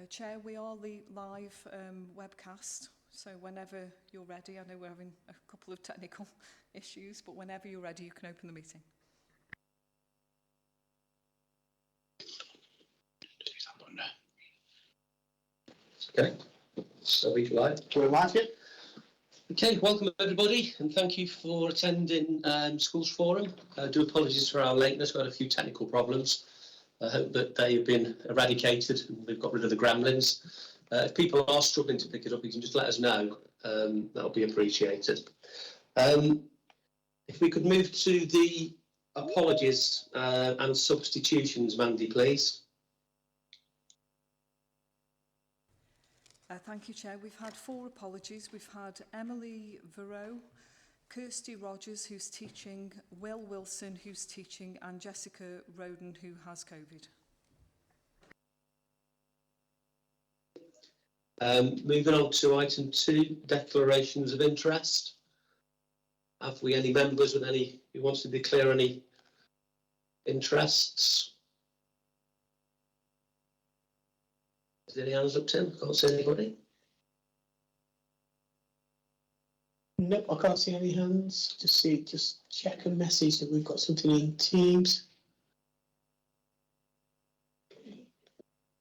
Chair, we are the live webcast, so whenever you're ready, I know we're having a couple of technical issues, but whenever you're ready, you can open the meeting. Okay, so we're live. We're live, yeah. Okay, welcome everybody, and thank you for attending Schools Forum. I do apologise for our lateness. We had a few technical problems. I hope that they have been eradicated and we've got rid of the gremlins. If people are struggling to pick it up, you can just let us know. That'll be appreciated. If we could move to the apologies and substitutions, Mandy, please. Thank you, Chair. We've had 4 apologies. We've had Emily Verreau, Kirsty Rogers, who's teaching, Will Wilson, who's teaching, and Jessica Roden, who has COVID. Moving on to item 2, declarations of interest. Have we any members with any who wants to declare any interests? Is there any hands up, Tim? Can't see anybody. Nope, I can't see any hands. Just check a message that we've got something in Teams.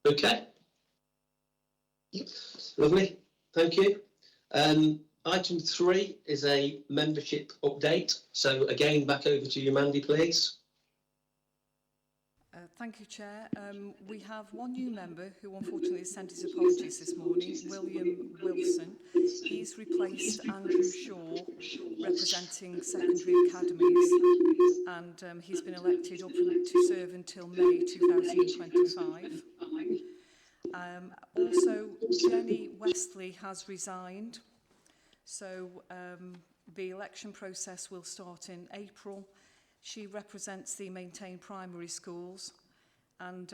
Okay. Yep. Lovely. Thank you. Item 3 is a membership update. So again, back over to you, Mandy, please. Thank you, Chair. We have one new member who unfortunately has sent his apologies this morning, William Wilson. He's replaced Andrew Shaw, representing secondary academies, and he's been elected up to serve until May 2025. Also, Jenny Westley has resigned, so the election process will start in April. She represents the Maintain primary schools, and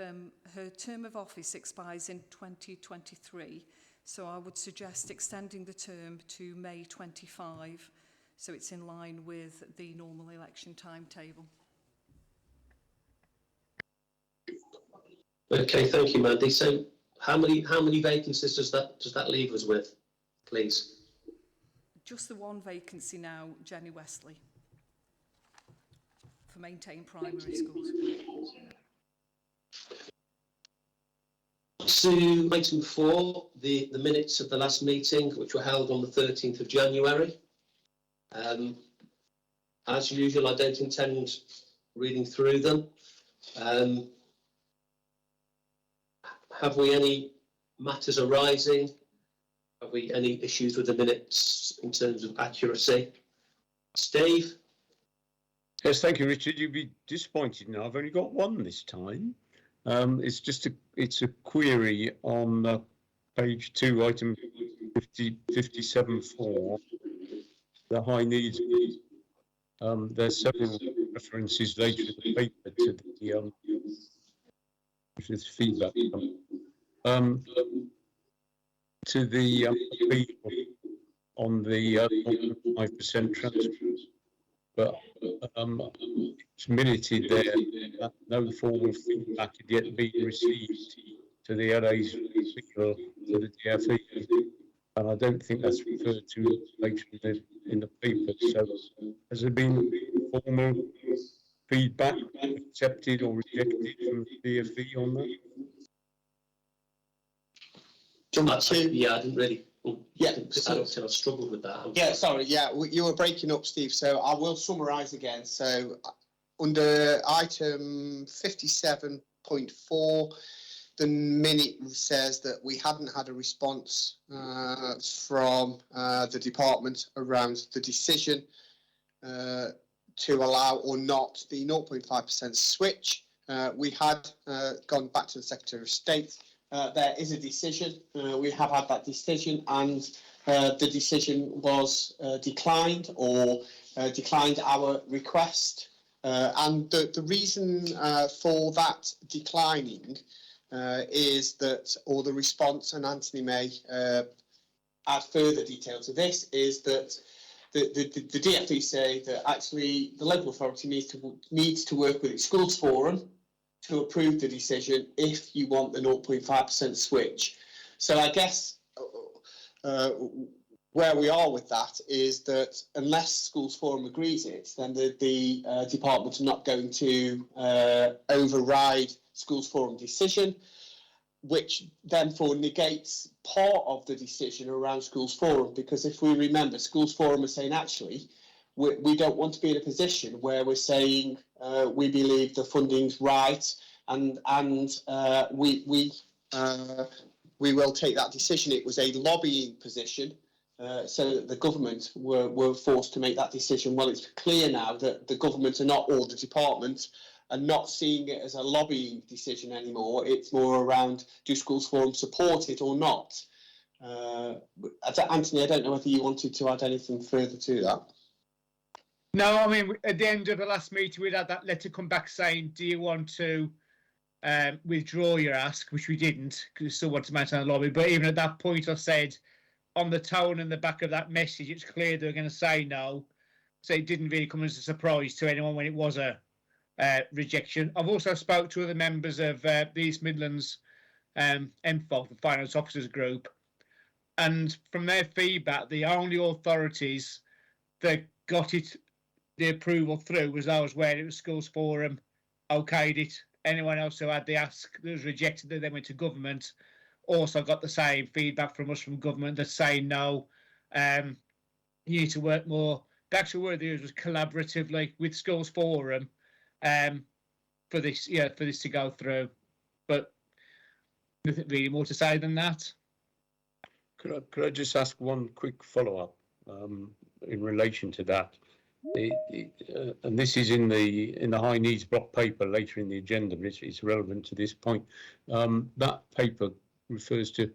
her term of office expires in 2023, so I would suggest extending the term to May 25, so it's in line with the normal election timetable. Okay, thank you, Mandy. So how many vacancies does that leave us with, please? Just the one vacancy now, Jenny Westley, for Maintain primary schools. To item 4, the minutes of the last meeting, which were held on the 13th of January. As usual, I don't intend reading through them. Have we any matters arising? Have we any issues with the minutes in terms of accuracy? Steve? Yes, thank you, Richard. You'd be disappointed now. I've only got one this time. It's a query on page 2, item 57.4, the high needs. There's several references later in the paper to the feedback. To the people on the 5% transfer, but it's minuted there that no formal feedback had yet been received to the LA's to the DFE, and I don't think that's referred to later in the paper. So has there been formal feedback accepted or rejected from the DFE on that? Yeah, I didn't really. Yeah, I struggled with that. Yeah, sorry. Yeah, you were breaking up, Steve. So I will summarise again. So under item 57.4, the minute says that we hadn't had a response from the department around the decision to allow or not the 0.5% switch. We had gone back to the Secretary of State. There is a decision. We have had that decision, and the decision was declined or declined our request. And the reason for that declining is that, or the response, and Anthony may add further detail to this, is that the DFE say that actually the local authority needs to work with its schools forum to approve the decision if you want the 0.5% switch. So I guess where we are with that is that unless Schools Forum agrees it, then the department are not going to override Schools Forum decision, which therefore negates part of the decision around Schools Forum, because if we remember, Schools Forum are saying actually we don't want to be in a position where we're saying we believe the funding's right and we will take that decision. It was a lobbying position, so that the government were forced to make that decision. Well, it's clear now that the government are not, or the department are not seeing it as a lobbying decision anymore. It's more around, do Schools Forum support it or not? Anthony, I don't know whether you wanted to add anything further to that. No, I mean, at the end of the last meeting, we'd had that letter come back saying, do you want to withdraw your ask, which we didn't, because we still want to maintain a lobby. But even at that point, I said, on the tone and the back of that message, it's clear they're going to say no. So it didn't really come as a surprise to anyone when it was a rejection. I've also spoke to other members of the East Midlands MFOG, the Finance Officers Group, and from their feedback, the only authorities that got the approval through was those where it was Schools Forum okayed it. Anyone else who had the ask that was rejected that then went to government also got the same feedback from us from government that's saying no, you need to work more. The actual word they used was collaboratively with Schools Forum for this to go through. But nothing really more to say than that. Could I just ask one quick follow-up in relation to that? And this is in the high needs block paper later in the agenda, but it's relevant to this point. That paper refers to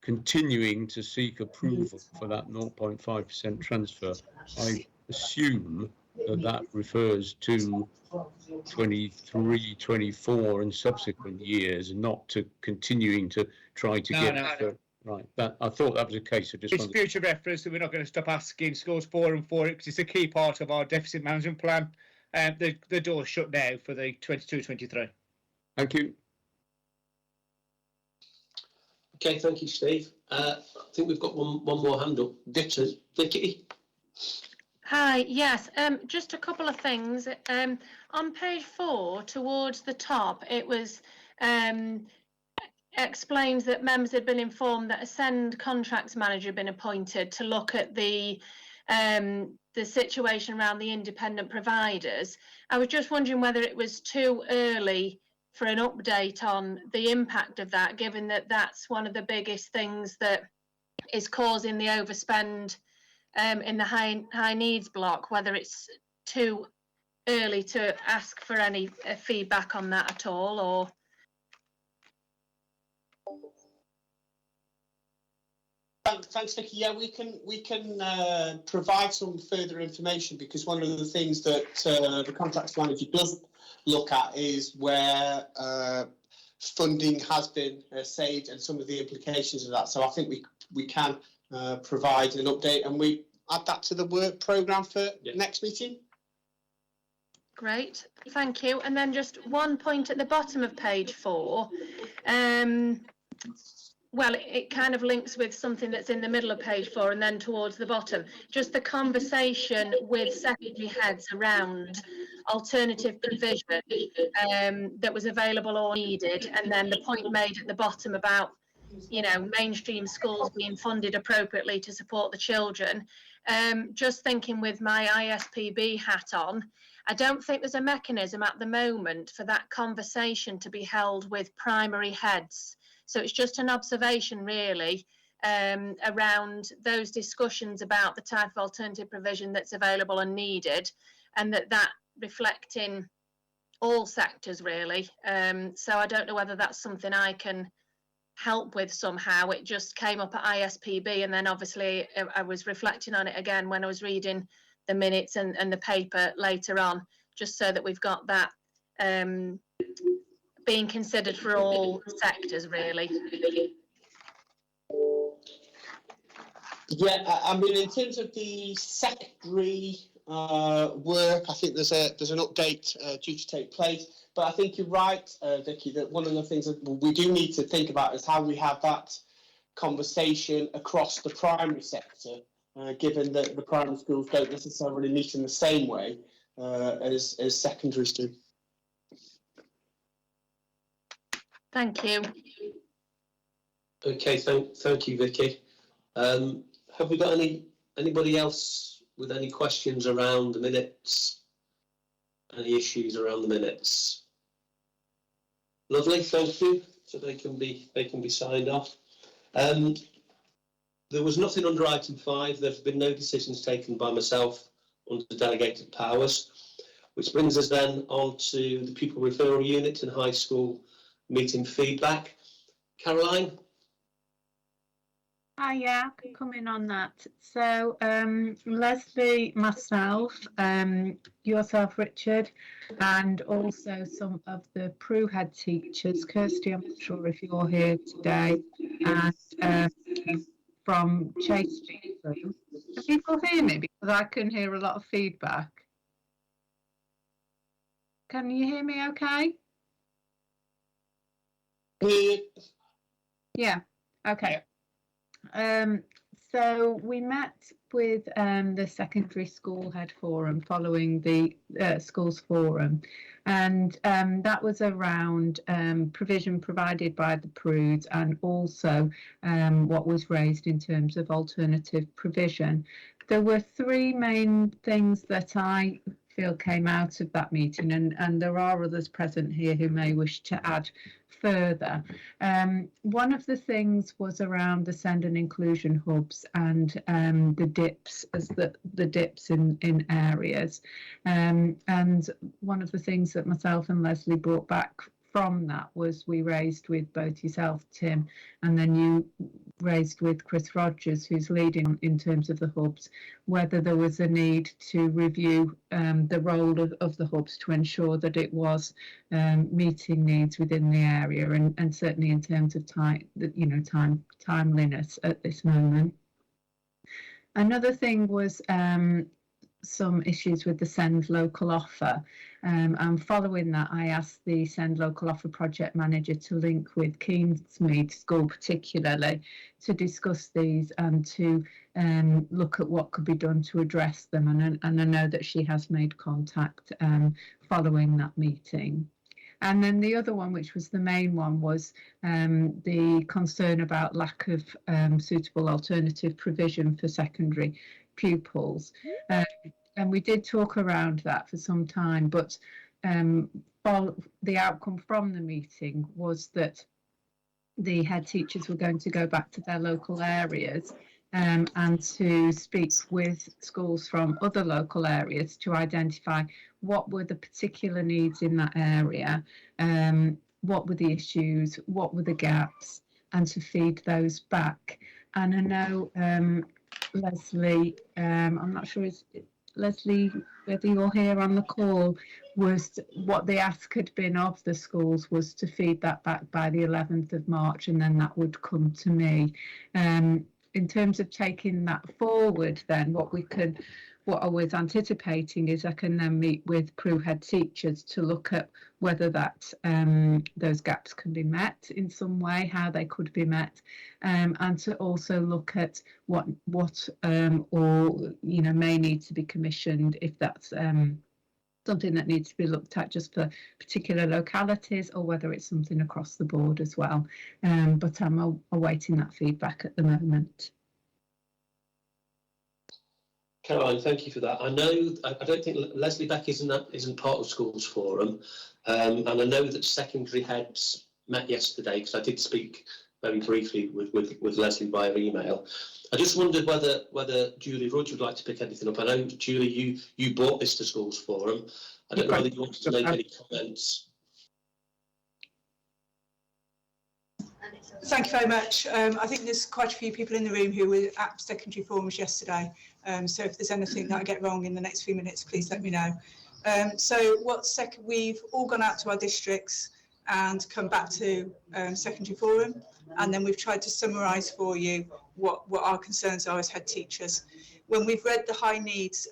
continuing to seek approval for that 0.5% transfer. I assume that refers to 23, 24 and subsequent years, and not to continuing to try to get. Right, I thought that was the case. It's future reference that we're not going to stop asking Schools Forum for it, because it's a key part of our deficit management plan. The door's shut now for the 22-23. Thank you. Okay, thank you, Steve. I think we've got one more hand up. Vicky. Hi, yes, just a couple of things. On page 4, towards the top, it was explains that members had been informed that a SEND contracts manager had been appointed to look at the situation around the independent providers. I was just wondering whether it was too early for an update on the impact of that, given that that's one of the biggest things that is causing the overspend in the high needs block, whether it's too early to ask for any feedback on that at all, or... Thanks, Vicky. Yeah, we can provide some further information, because one of the things that the contracts manager does look at is where funding has been saved and some of the implications of that. So I think we can provide an update, and we add that to the work programme for next meeting. Great, thank you. And then just one point at the bottom of page 4. Well, it kind of links with something that's in the middle of page 4 and then towards the bottom. Just the conversation with secondary heads around alternative provision that was available or needed, and then the point made at the bottom about, you know, mainstream schools being funded appropriately to support the children. Just thinking with my ISPB hat on, I don't think there's a mechanism at the moment for that conversation to be held with primary heads. So it's just an observation, really, around those discussions about the type of alternative provision that's available and needed, and that reflecting all sectors, really. So I don't know whether that's something I can help with somehow. It just came up at ISPB, and then obviously I was reflecting on it again when I was reading the minutes and the paper later on, just so that we've got that being considered for all sectors, really. Yeah, I mean, in terms of the secondary work. I think there's an update due to take place. But I think you're right, Vicky, that one of the things that we do need to think about is how we have that conversation across the primary sector, given that the primary schools don't necessarily meet in the same way as secondaries do. Thank you. Okay, thank you, Vicky. Have we got anybody else with any questions around the minutes? Any issues around the minutes? Lovely, thank you. So they can be signed off. There was nothing under item 5. There have been no decisions taken by myself under delegated powers, which brings us then on to the pupil referral unit and high school meeting feedback. Caroline? Yeah, I can come in on that. So Leslie, myself, yourself, Richard, and also some of the Prue head teachers. Kirsty, I'm not sure if you're here today, and from Chase Street. Can people hear me? Because I can hear a lot of feedback. Can you hear me okay? Yeah, okay. So we met with the secondary school head forum following the schools forum, and that was around provision provided by the Prues and also what was raised in terms of alternative provision. There were 3 main things that I feel came out of that meeting, and there are others present here who may wish to add further. One of the things was around the send and inclusion hubs and the dips, as the dips in areas. And one of the things that myself and Leslie brought back from that was we raised with both yourself, Tim, and then you raised with Chris Rogers, who's leading in terms of the hubs, whether there was a need to review the role of the hubs to ensure that it was meeting needs within the area, and certainly in terms of timeliness at this moment. Another thing was some issues with the Send Local Offer. And following that, I asked the Send Local Offer project manager to link with Kingsmead School particularly to discuss these and to look at what could be done to address them. And I know that she has made contact following that meeting. And then the other one, which was the main one, was the concern about lack of suitable alternative provision for secondary pupils. And we did talk around that for some time, but the outcome from the meeting was that the head teachers were going to go back to their local areas and to speak with schools from other local areas to identify what were the particular needs in that area, what were the issues, what were the gaps, and to feed those back. And I know Leslie, I'm not sure Leslie, whether you're here on the call, was what the ask had been of the schools was to feed that back by the 11th of March, and then that would come to me. In terms of taking that forward, then what I was anticipating is I can then meet with Prue head teachers to look at whether that those gaps can be met in some way, how they could be met, and to also look at what or may need to be commissioned if that's something that needs to be looked at just for particular localities, or whether it's something across the board as well. But I'm awaiting that feedback at the moment. Caroline, thank you for that. I don't think Leslie Beck isn't part of Schools Forum, and I know that secondary heads met yesterday because I did speak very briefly with Leslie via email. I just wondered whether Julie Rudge would like to pick anything up. I know, Julie, you brought this to Schools Forum. I don't know whether you wanted to make any comments. Thank you very much. I think there's quite a few people in the room who were at secondary forums yesterday. So if there's anything that I get wrong in the next few minutes, please let me know. So we've all gone out to our districts and come back to secondary forum, and then we've tried to summarise for you what our concerns are as head teachers. When we've read the high needs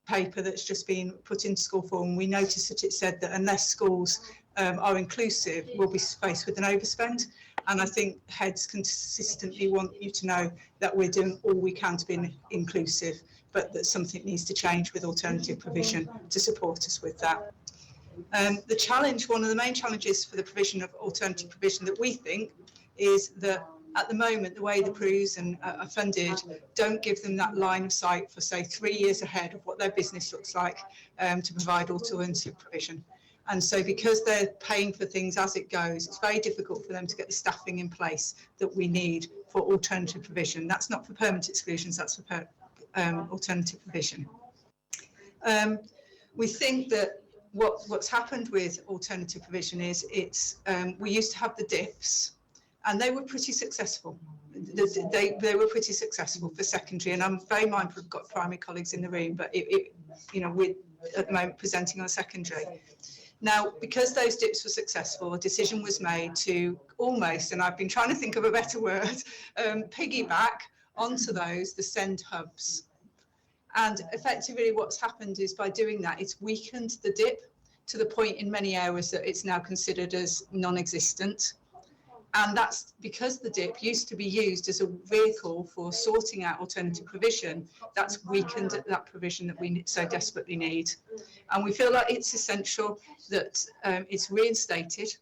paper that's just been put into school form, we noticed that it said that unless schools are inclusive, we'll be faced with an overspend. And I think heads consistently want you to know that we're doing all we can to be inclusive, but that something needs to change with alternative provision to support us with that. The challenge, one of the main challenges for the provision of alternative provision that we think is that at the moment, the way the PRUs are funded don't give them that line of sight for, say, 3 years ahead of what their business looks like to provide alternative provision. And so because they're paying for things as it goes, it's very difficult for them to get the staffing in place that we need for alternative provision. That's not for permanent exclusions, that's for alternative provision. We think that what's happened with alternative provision is we used to have the DIPs, and they were pretty successful. They were pretty successful for secondary, and I'm very mindful I've got primary colleagues in the room, but we're at the moment presenting on secondary. Now, because those DIPs were successful, a decision was made to almost, and I've been trying to think of a better word, piggyback onto those, the SEND hubs. And effectively what's happened is by doing that, it's weakened the DIP to the point in many areas that it's now considered as non-existent. And that's because the DIP used to be used as a vehicle for sorting out alternative provision. That's weakened that provision that we so desperately need. And we feel like it's essential that it's reinstated,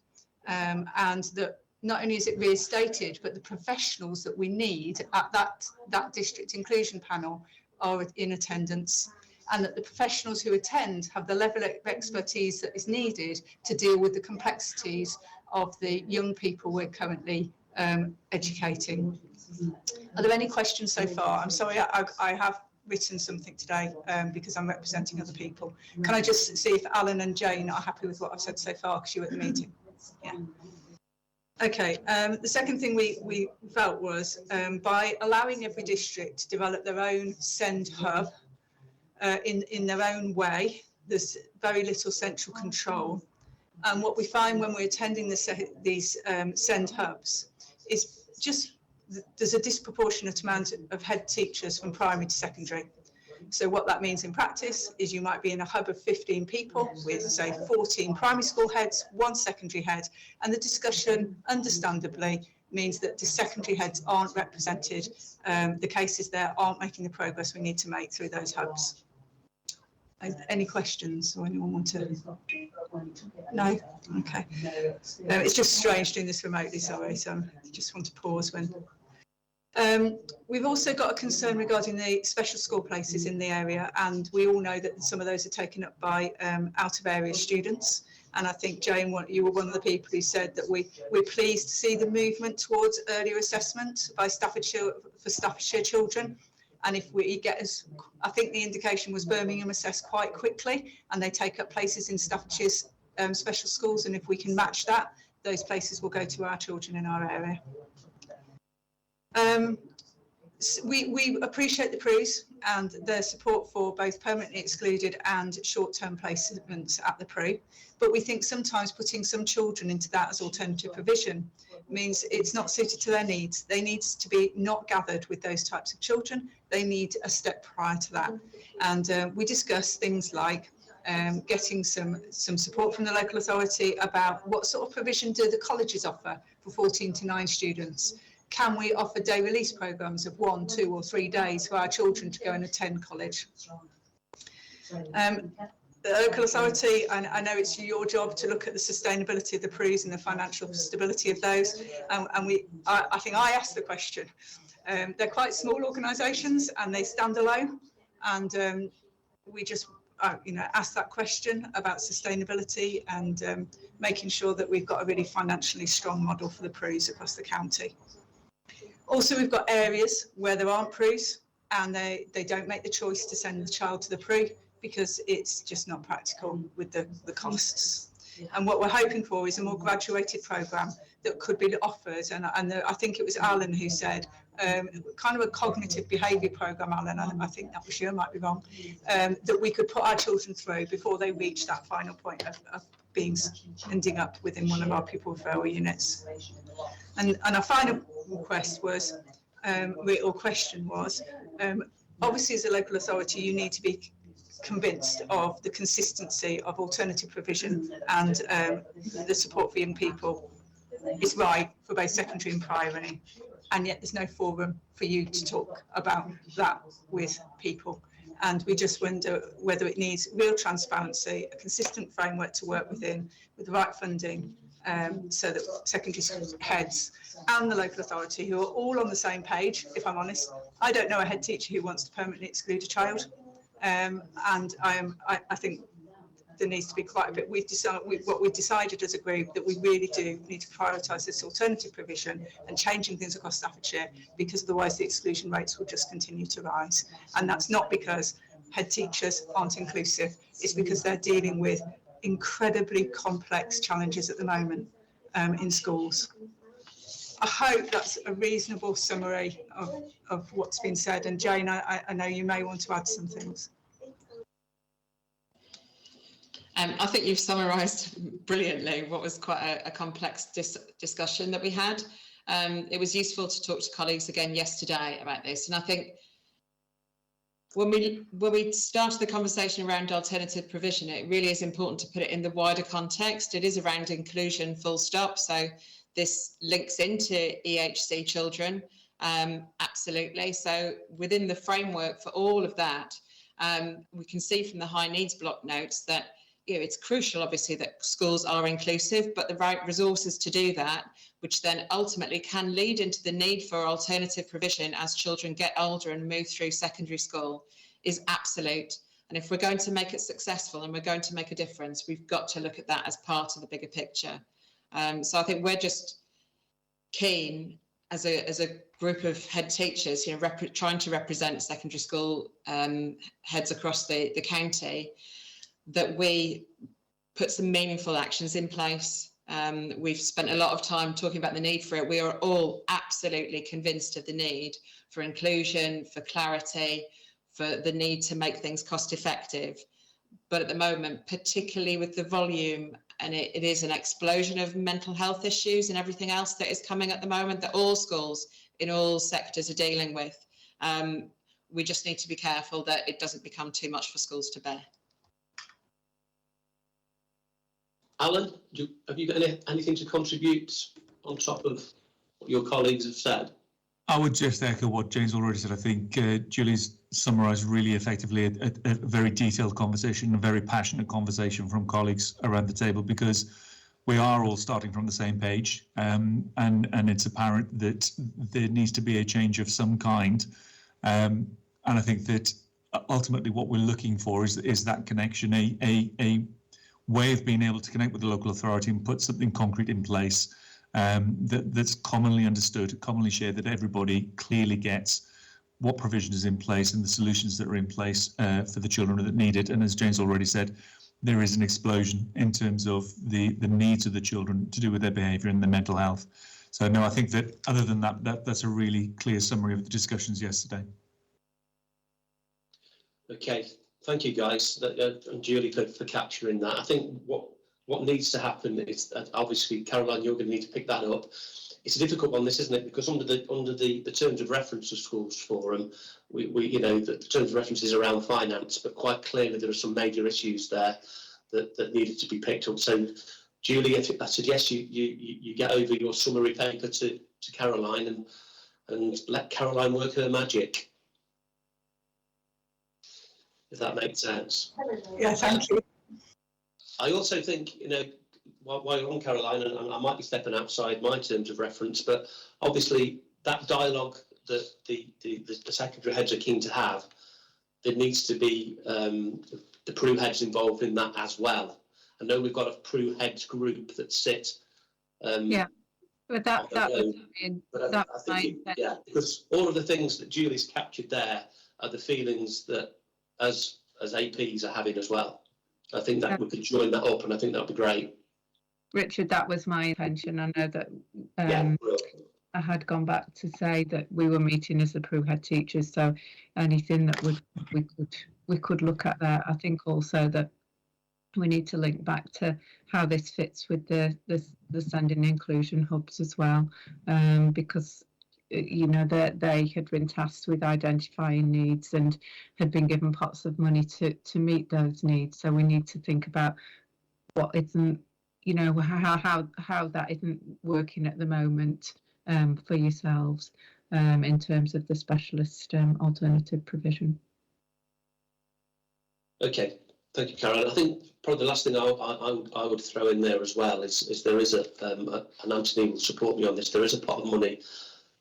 and that not only is it reinstated, but the professionals that we need at that district inclusion panel are in attendance, and that the professionals who attend have the level of expertise that is needed to deal with the complexities of the young people we're currently educating. Are there any questions so far? I'm sorry, I have written something today because I'm representing other people. Can I just see if Alan and Jane are happy with what I've said so far, because you were at the meeting? Yeah. Okay, the second thing we felt was by allowing every district to develop their own SEND hub in their own way, there's very little central control. And what we find when we're attending these SEND hubs is just there's a disproportionate amount of head teachers from primary to secondary. So what that means in practice is you might be in a hub of 15 people with, say, 14 primary school heads, 1 secondary head, and the discussion, understandably, means that the secondary heads aren't represented. The cases there aren't making the progress we need to make through those hubs. Any questions or anyone want to? No? Okay. It's just strange doing this remotely, sorry, so I just want to pause when. We've also got a concern regarding the special school places in the area, and we all know that some of those are taken up by out of area students. And I think, Jane, you were one of the people who said that we're pleased to see the movement towards earlier assessment by Staffordshire children. And if we get I think the indication was Birmingham assess quite quickly, and they take up places in Staffordshire's special schools. And if we can match that, those places will go to our children in our area. We appreciate the PRUs and their support for both permanently excluded and short-term placements at the PRU, but we think sometimes putting some children into that as alternative provision means it's not suited to their needs. They need to be not gathered with those types of children. They need a step prior to that. And we discuss things like getting some support from the local authority about what sort of provision do the colleges offer for 14 to 9 students. Can we offer day release programmes of 1, 2 or 3 days for our children to go and attend college? The local authority, and I know it's your job to look at the sustainability of the PRUs and the financial stability of those. And I think I asked the question. They're quite small organisations and they stand alone. And we just, ask that question about sustainability and making sure that we've got a really financially strong model for the PRUs across the county. Also, we've got areas where there aren't PRUs and they don't make the choice to send the child to the PRU because it's just not practical with the costs. And what we're hoping for is a more graduated programme that could be offered. And I think it was Alan who said, kind of a cognitive behaviour programme, Alan, I think that was you, I might be wrong, that we could put our children through before they reach that final point of ending up within one of our pupil referral units. And our final request was, question was, obviously as a local authority, you need to be convinced of the consistency of alternative provision and the support for young people is right for both secondary and primary, and yet there's no forum for you to talk about that with people. And we just wonder whether it needs real transparency, a consistent framework to work within, with the right funding, so that secondary school heads and the local authority, who are all on the same page, if I'm honest. I don't know a head teacher who wants to permanently exclude a child. And I think there needs to be quite a bit. What we've decided as a group, that we really do need to prioritise this alternative provision and changing things across Staffordshire, because otherwise the exclusion rates will just continue to rise. And that's not because head teachers aren't inclusive, it's because they're dealing with incredibly complex challenges at the moment in schools. I hope that's a reasonable summary of what's been said. And Jane, I know you may want to add some things. I think you've summarised brilliantly what was quite a complex discussion that we had. It was useful to talk to colleagues again yesterday about this, and I think when we started the conversation around alternative provision, it really is important to put it in the wider context. It is around inclusion, full stop. So this links into EHC children, absolutely. So within the framework for all of that, we can see from the high needs block notes that it's crucial, obviously, that schools are inclusive, but the right resources to do that, which then ultimately can lead into the need for alternative provision as children get older and move through secondary school, is absolute. And if we're going to make it successful and we're going to make a difference, we've got to look at that as part of the bigger picture. So I think we're just keen as a group of head teachers, trying to represent secondary school heads across the county, that we put some meaningful actions in place. We've spent a lot of time talking about the need for it. We are all absolutely convinced of the need for inclusion, for clarity, for the need to make things cost effective. But at the moment, particularly with the volume, and it is an explosion of mental health issues and everything else that is coming at the moment that all schools in all sectors are dealing with, we just need to be careful that it doesn't become too much for schools to bear. Alan, have you got anything to contribute on top of what your colleagues have said? I would just echo what Jane's already said. I think Julie's summarised really effectively a very detailed conversation, a very passionate conversation from colleagues around the table, because we are all starting from the same page, and it's apparent that there needs to be a change of some kind. And I think that ultimately what we're looking for is that connection, a way of being able to connect with the local authority and put something concrete in place that's commonly understood, commonly shared, that everybody clearly gets what provision is in place and the solutions that are in place for the children that need it. And as Jane's already said, there is an explosion in terms of the needs of the children to do with their behaviour and their mental health. So no, I think that other than that's a really clear summary of the discussions yesterday. Okay, thank you guys, and Julie for capturing that. I think what needs to happen is, obviously, Caroline, you're going to need to pick that up. It's a difficult one, this, isn't it? Because under the terms of reference of Schools Forum, we the terms of reference is around finance, but quite clearly there are some major issues there that needed to be picked up. So, Julie, I suggest you get over your summary paper to Caroline and let Caroline work her magic, if that makes sense. Yeah, thank you. I also think, while you're on, Caroline, and I might be stepping outside my terms of reference, but obviously that dialogue that the secondary heads are keen to have, there needs to be the PRU heads involved in that as well. I know we've got a PRU heads group that sit. Yeah, but that was because all of the things that Julie's captured there are the feelings that as APs are having as well. I think that we could join that up, and I think that would be great. Richard, that was my intention. I know that I had gone back to say that we were meeting as the PRU head teachers, so anything that we could look at there. I think also that we need to link back to how this fits with the sending inclusion hubs as well, because you know, that they had been tasked with identifying needs and had been given pots of money to meet those needs. So we need to think about what isn't, you know, how that isn't working at the moment for yourselves in terms of the specialist alternative provision. Okay, thank you, Karen. I think probably the last thing I would throw in there as well is there is and Anthony will support me on this, there is a pot of money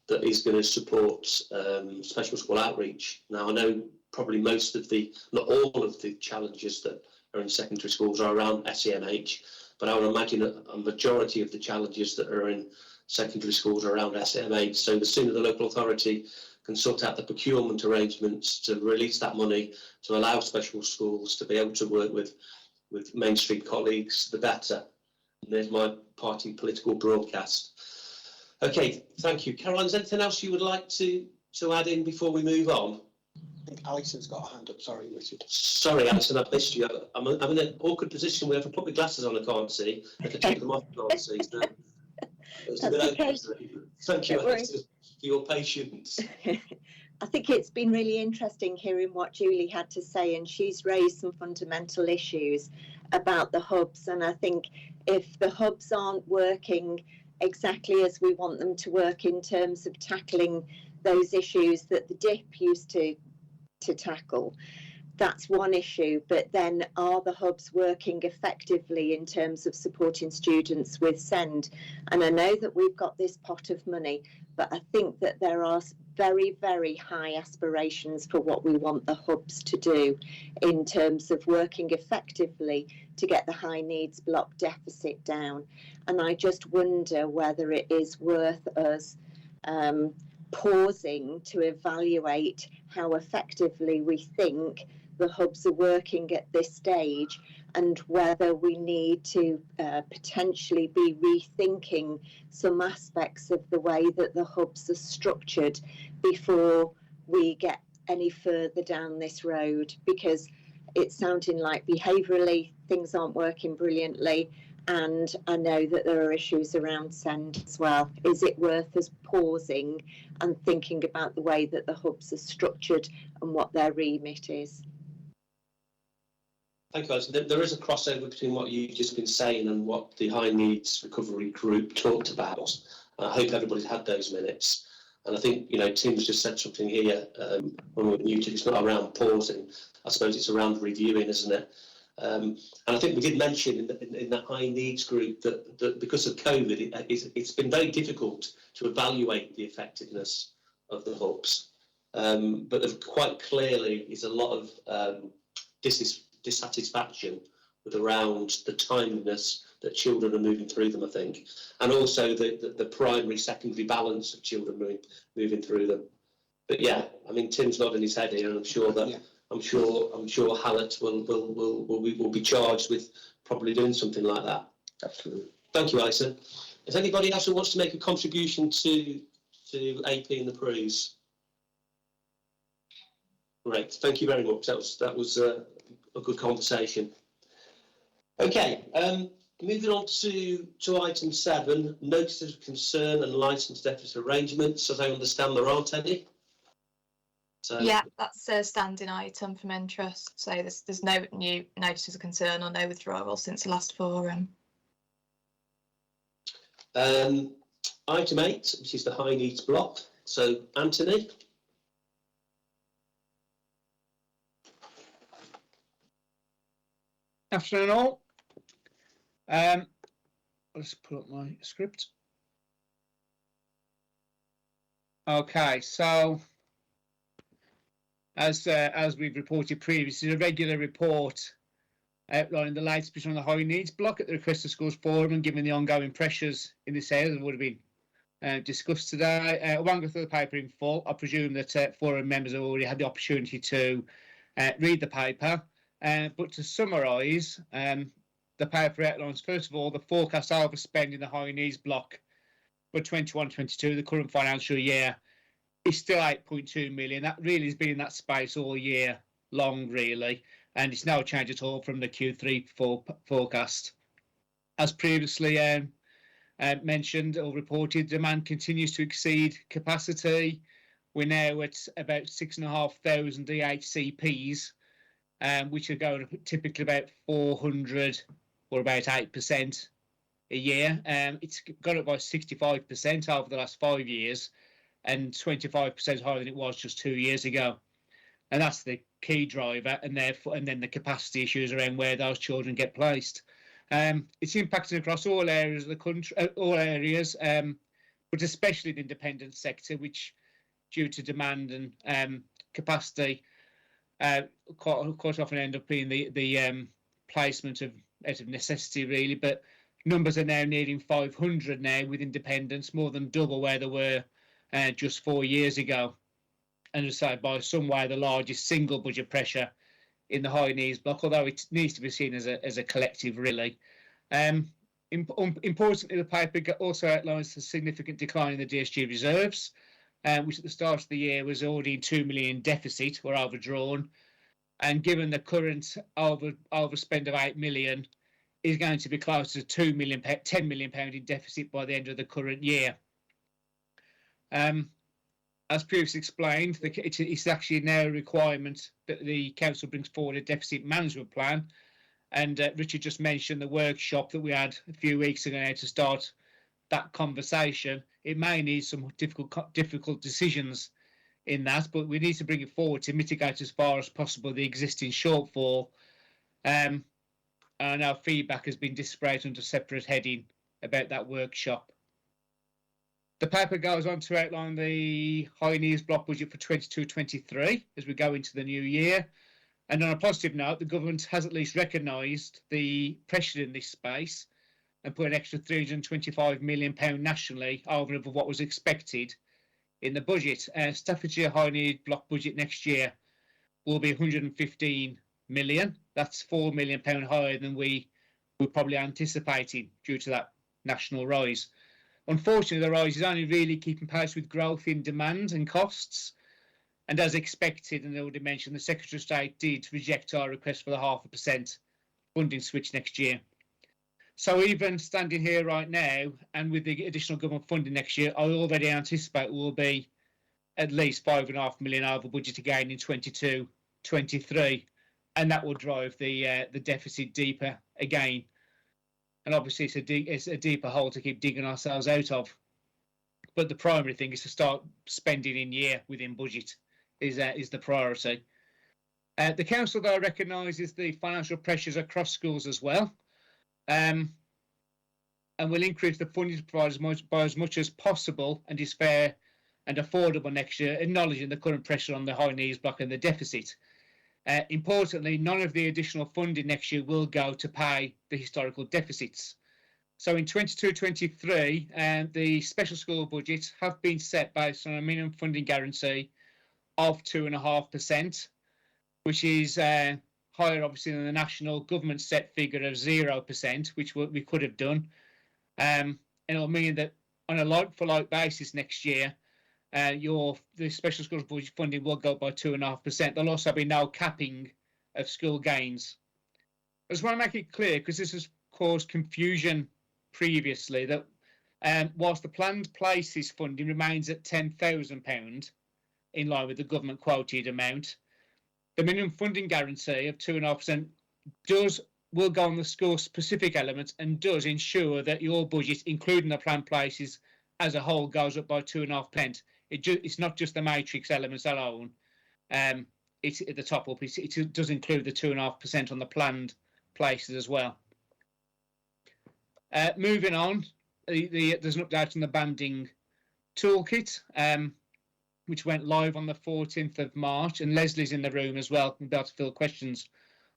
that is going to support special school outreach. Now, I know probably most of not all of the challenges that are in secondary schools are around SEMH, but I would imagine a majority of the challenges that are in secondary schools are around SEMH. So the sooner the local authority can sort out the procurement arrangements to release that money to allow special schools to be able to work with mainstream colleagues, the better. And there's my party political broadcast. Okay, thank you. Caroline, is there anything else you would like to add in before we move on? I think Alison's got a hand up. Sorry, Richard. Sorry, Alison, I've missed you. I'm in an awkward position where if I put my glasses on, I can't see. If I take them off, I can't see. So it's a bit Okay. Thank you, Don't worry. Alison, for your patience. I think it's been really interesting hearing what Julie had to say, and she's raised some fundamental issues about the hubs. And I think if the hubs aren't working exactly as we want them to work in terms of tackling those issues that the DIP used to tackle, that's one issue. But then, are the hubs working effectively in terms of supporting students with SEND? And I know that we've got this pot of money, but I think that there are very, very high aspirations for what we want the hubs to do in terms of working effectively to get the high needs block deficit down. And I just wonder whether it is worth us pausing to evaluate how effectively we think the hubs are working at this stage, and whether we need to potentially be rethinking some aspects of the way that the hubs are structured before we get any further down this road, because it's sounding like behaviourally things aren't working brilliantly, and I know that there are issues around SEND as well. Is it worth us pausing and thinking about the way that the hubs are structured and what their remit is? Thank you, Alison. There is a crossover between what you've just been saying and what the High Needs Recovery Group talked about. I hope everybody's had those minutes. And I think, you know, Tim's just said something here when we were muted. It's not around pausing. I suppose it's around reviewing, isn't it? And I think we did mention in that High Needs Group that because of COVID, it's been very difficult to evaluate the effectiveness of the hubs. But there quite clearly is a lot of dissatisfaction with around the timeliness that children are moving through them, I think, and also the primary secondary balance of children moving through them. But yeah, I mean, Tim's nodding his head here, and I'm sure that I'm sure Hallett will be charged with probably doing something like that. Absolutely. Thank you, Alison. Is anybody else who wants to make a contribution to AP and the PRUs? Great, thank you very much. That was a good conversation. Okay, moving on to item 7, notices of concern and licence deficit arrangements. As I understand, there aren't any. So, yeah, that's a standing item from interest. So there's no new notices of concern or no withdrawal since the last forum. Item 8, which is the high needs block. So, Anthony. Afternoon all. I'll just pull up my script. Okay, so as we've reported previously, a regular report outlining the latest position on the high needs block at the Request to Schools Forum, and given the ongoing pressures in this area that would have been discussed today. I won't go through the paper in full. I presume that forum members have already had the opportunity to read the paper. But to summarise, the paper outlines, first of all, the forecast overspend in the high needs block for 21-22, the current financial year, is still 8.2 million. That really has been in that space all year long, really, and it's no change at all from the Q3 forecast. As previously mentioned or reported, demand continues to exceed capacity. We're now at about 6,500 EHCPs, which are going up typically about 400 or about 8% a year. It's gone up by 65% over the last 5 years and 25% higher than it was just 2 years ago. And that's the key driver, and therefore, and then the capacity issues around where those children get placed. It's impacting across all areas of the country, but especially the independent sector, which, due to demand and capacity, quite often end up being the placement of out of necessity, really. But numbers are now nearing 500 now with independents, more than double where they were just 4 years ago. And as I say, by some way, the largest single budget pressure in the high needs block, although it needs to be seen as a collective, really. Importantly, the paper also outlines the significant decline in the DSG reserves, which at the start of the year was already in 2 million deficit or overdrawn. And given the current overspend of 8 million, is going to be close to 10 million pound in deficit by the end of the current year. As previously explained, it's actually now a requirement that the council brings forward a deficit management plan. And Richard just mentioned the workshop that we had a few weeks ago now to start that conversation. It may need some difficult decisions in that, but we need to bring it forward to mitigate as far as possible the existing shortfall. And our feedback has been displayed under separate heading about that workshop. The paper goes on to outline the high needs block budget for 22-23 as we go into the new year. And on a positive note, the government has at least recognised the pressure in this space and put an extra £325 million nationally over and above what was expected in the budget. Staffordshire high need block budget next year will be 115 million. That's £4 million higher than we were probably anticipating due to that national rise. Unfortunately, the rise is only really keeping pace with growth in demand and costs. And as expected, and already mentioned, the Secretary of State did reject our request for the 0.5% funding switch next year. So even standing here right now, and with the additional government funding next year, I already anticipate we'll be at least 5.5 million over budget again in 22-23, and that will drive the deficit deeper again. And obviously, it's a deeper hole to keep digging ourselves out of. But the primary thing is to start spending in year within budget is the priority. The council, though, recognises the financial pressures across schools as well, and will increase the funding to provide by as much as possible and is fair and affordable next year, acknowledging the current pressure on the high needs block and the deficit. Importantly, none of the additional funding next year will go to pay the historical deficits. So in 22-23, the special school budgets have been set based on a minimum funding guarantee of 2.5%, which is higher, obviously, than the national government set figure of 0%, which we could have done. And it'll mean that on a like-for-like basis next year, the special schools budget funding will go up by 2.5%. There'll also be no capping of school gains. I just want to make it clear, because this has caused confusion previously, that whilst the planned places funding remains at £10,000 in line with the government quoted amount, the minimum funding guarantee of 2.5% will go on the school specific elements and does ensure that your budget, including the planned places as a whole, goes up by 2.5%. It's not just the matrix elements alone. It's at the top up. It does include the 2.5% on the planned places as well. Moving on, there's an update on the banding toolkit, which went live on the 14th of March, and Leslie's in the room as well. We'll be able to fill questions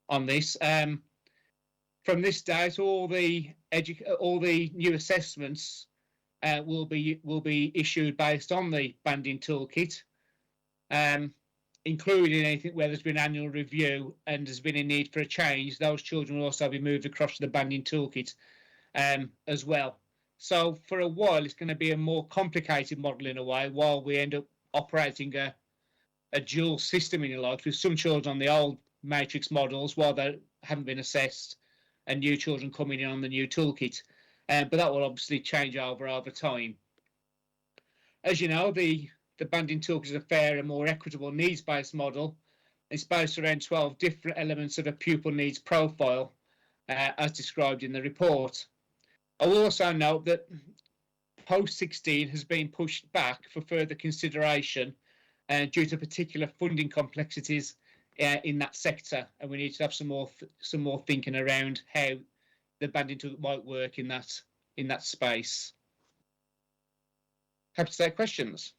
on this. From this date, all the new assessments will be issued based on the banding toolkit, including anything where there's been annual review and there's been a need for a change. Those children will also be moved across to the banding toolkit as well. So for a while, it's going to be a more complicated model in a way, while we end up operating a dual system in a lot, with some children on the old matrix models while they haven't been assessed, and new children coming in on the new toolkit. but that will obviously change over time. As you know, the banding toolkit is a fair and more equitable needs-based model. It's based around 12 different elements of a pupil needs profile, as described in the report. I will also note that post-16 has been pushed back for further consideration due to particular funding complexities in that sector, and we need to have some more thinking around how the banding tool might work in that space. Happy to take questions.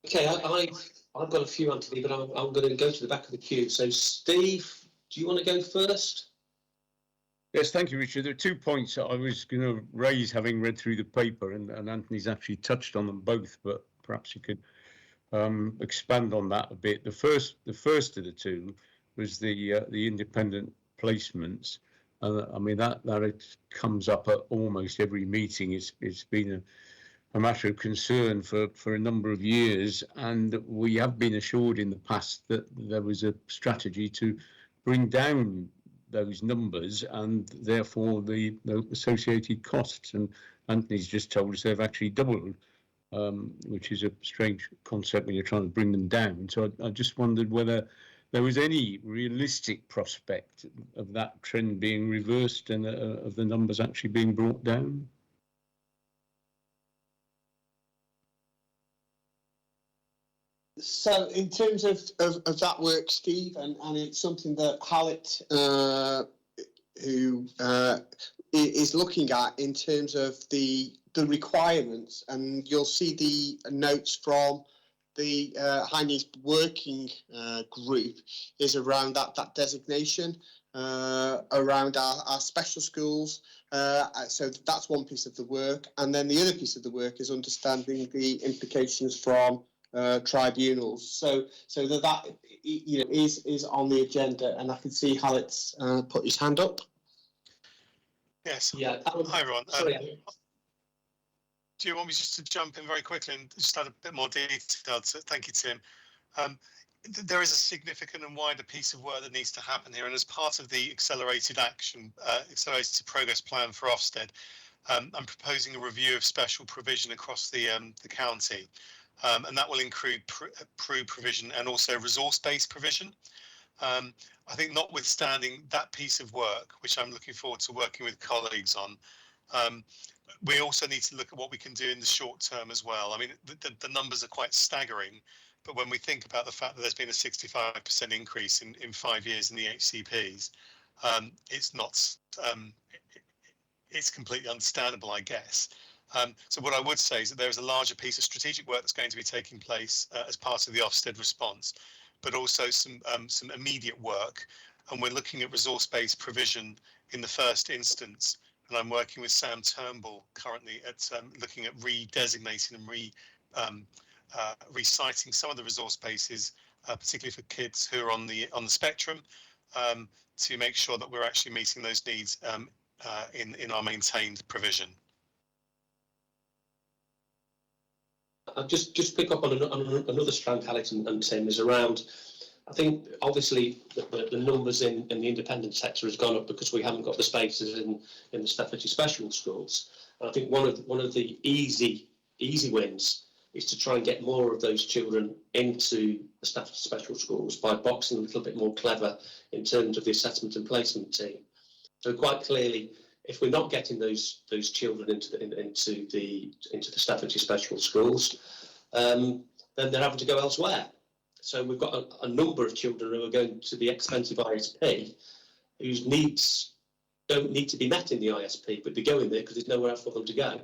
Okay, I've got a few, Anthony, but I'm going to go to the back of the queue. So, Steve, do you want to go first? Yes, thank you, Richard. There are 2 points that I was going to raise, having read through the paper, and Anthony's actually touched on them both, but perhaps you could expand on that a bit. The first of the two was the independent placements. I mean, that it comes up at almost every meeting. It's been a matter of concern for a number of years, and we have been assured in the past that there was a strategy to bring down those numbers and therefore the associated costs. And Anthony's just told us they've actually doubled, which is a strange concept when you're trying to bring them down. So I just wondered whether there was any realistic prospect of that trend being reversed and of the numbers actually being brought down. So in terms of that work, Steve, and it's something that Hallett, who is looking at in terms of the requirements, and you'll see the notes from the high needs working group is around that designation, around our special schools. So that's one piece of the work, and then the other piece of the work is understanding the implications from tribunals. So that you know is on the agenda, and I can see Hallett's put his hand up. Yes. Yeah. Hi, everyone. Sorry. Do you want me just to jump in very quickly and just add a bit more detail? Thank you, Tim. There is a significant and wider piece of work that needs to happen here, and as part of the accelerated progress plan for Ofsted, I'm proposing a review of special provision across the county. And that will include PRU provision and also resource-based provision. I think notwithstanding that piece of work, which I'm looking forward to working with colleagues on, we also need to look at what we can do in the short term as well. I mean, the numbers are quite staggering, but when we think about the fact that there's been a 65% increase in 5 years in the HCPs, it's not, it's completely understandable, I guess. So what I would say is that there is a larger piece of strategic work that's going to be taking place as part of the Ofsted response, but also some immediate work. And we're looking at resource-based provision in the first instance. And I'm working with Sam Turnbull currently at looking at redesignating and reciting some of the resource bases, particularly for kids who are on the spectrum, to make sure that we're actually meeting those needs in our maintained provision. I'll just pick up on another strand, Alex and Tim, is around, I think obviously the numbers in the independent sector has gone up because we haven't got the spaces in the Staffordshire special schools. And I think one of the easy wins is to try and get more of those children into the Staffordshire special schools by boxing a little bit more clever in terms of the assessment and placement team. So quite clearly, if we're not getting those children into the Staffordshire special schools, then they're having to go elsewhere. So we've got a number of children who are going to the expensive ISP, whose needs don't need to be met in the ISP, but they're going there because there's nowhere else for them to go.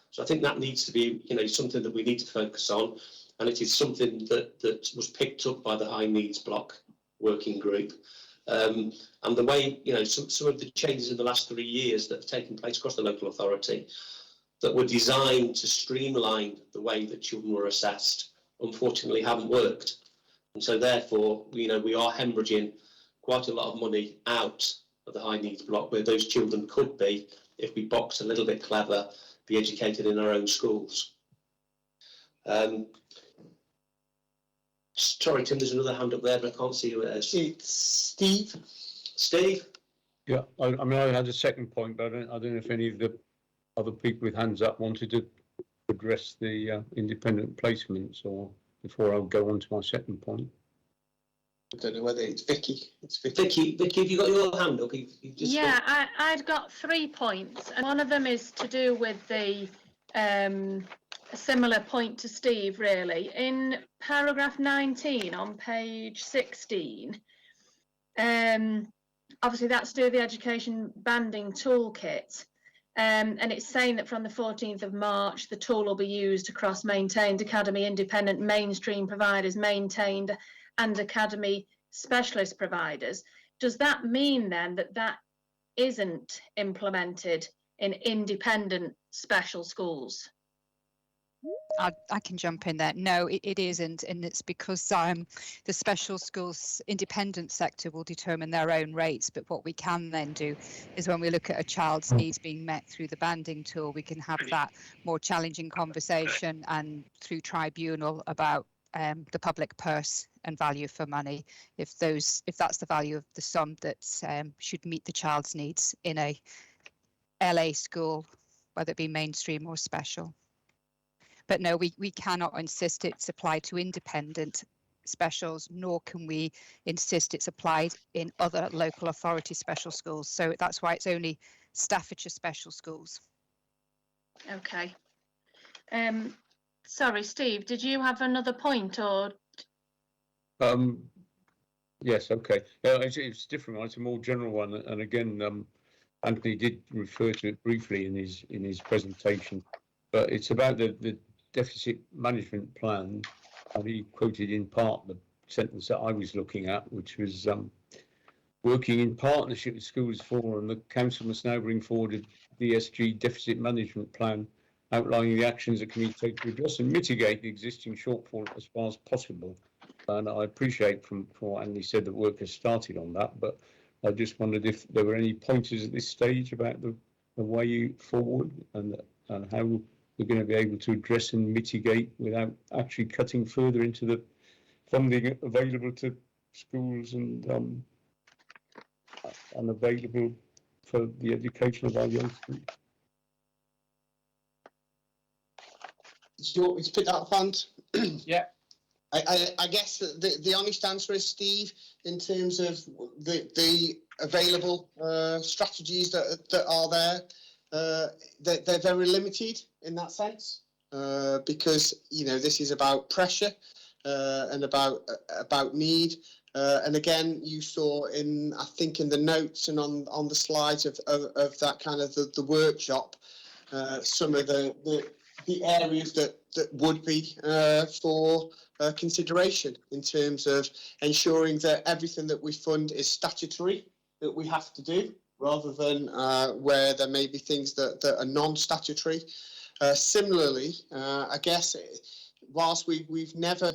So I think that needs to be, something that we need to focus on, and it is something that was picked up by the high needs block working group. And the way, some of the changes in the last 3 years that have taken place across the local authority that were designed to streamline the way that children were assessed, unfortunately haven't worked. And so therefore, we are hemorrhaging quite a lot of money out of the high needs block where those children could be, if we box a little bit clever, be educated in our own schools. Sorry, Tim, there's another hand up there, but I can't see who it is. It's Steve. Steve? Yeah, I mean, I had a second point, but I don't know if any of the other people with hands up wanted to address the independent placements, or before I go on to my second point. I don't know whether it's Vicky. It's Vicky, have you got your hand up? You've just Yeah, I'd got 3 points, and one of them is to do with the a similar point to Steve, really. In paragraph 19 on page 16, obviously that's to do with the education banding toolkit. And it's saying that from the 14th of March, the tool will be used across maintained academy independent mainstream providers, maintained and academy specialist providers. Does that mean then that that isn't implemented in independent special schools? I can jump in there. No, it isn't, and it's because the special schools independent sector will determine their own rates. But what we can then do is, when we look at a child's needs being met through the banding tool, we can have that more challenging conversation and through tribunal about the public purse and value for money. If that's the value of the sum that should meet the child's needs in a LA school, whether it be mainstream or special. But no, we cannot insist it's applied to independent specials, nor can we insist it's applied in other local authority special schools. So that's why it's only Staffordshire special schools. Okay. Sorry, Steve, did you have another point, or? Yes, okay. It's a different one. It's a more general one, and again, Anthony did refer to it briefly in his presentation, but it's about the deficit management plan, and he quoted in part the sentence that I was looking at, which was working in partnership with Schools Forum, the council must now bring forward a DSG deficit management plan outlining the actions that can be taken to address and mitigate the existing shortfall as far as possible. And I appreciate from what Andy said that work has started on that, but I just wondered if there were any pointers at this stage about the way forward and how we're going to be able to address and mitigate without actually cutting further into the funding available to schools and available for the education of our youngsters. Do you want me to pick that fund? Yeah. I guess the honest answer is, Steve, in terms of the available strategies that are there, they're very limited in that sense, because this is about pressure and about need. And again, you saw I think in the notes and on the slides of that kind of the workshop, some of the areas that would be for consideration in terms of ensuring that everything that we fund is statutory, that we have to do, rather than where there may be things that are non-statutory. Similarly, I guess, whilst we've never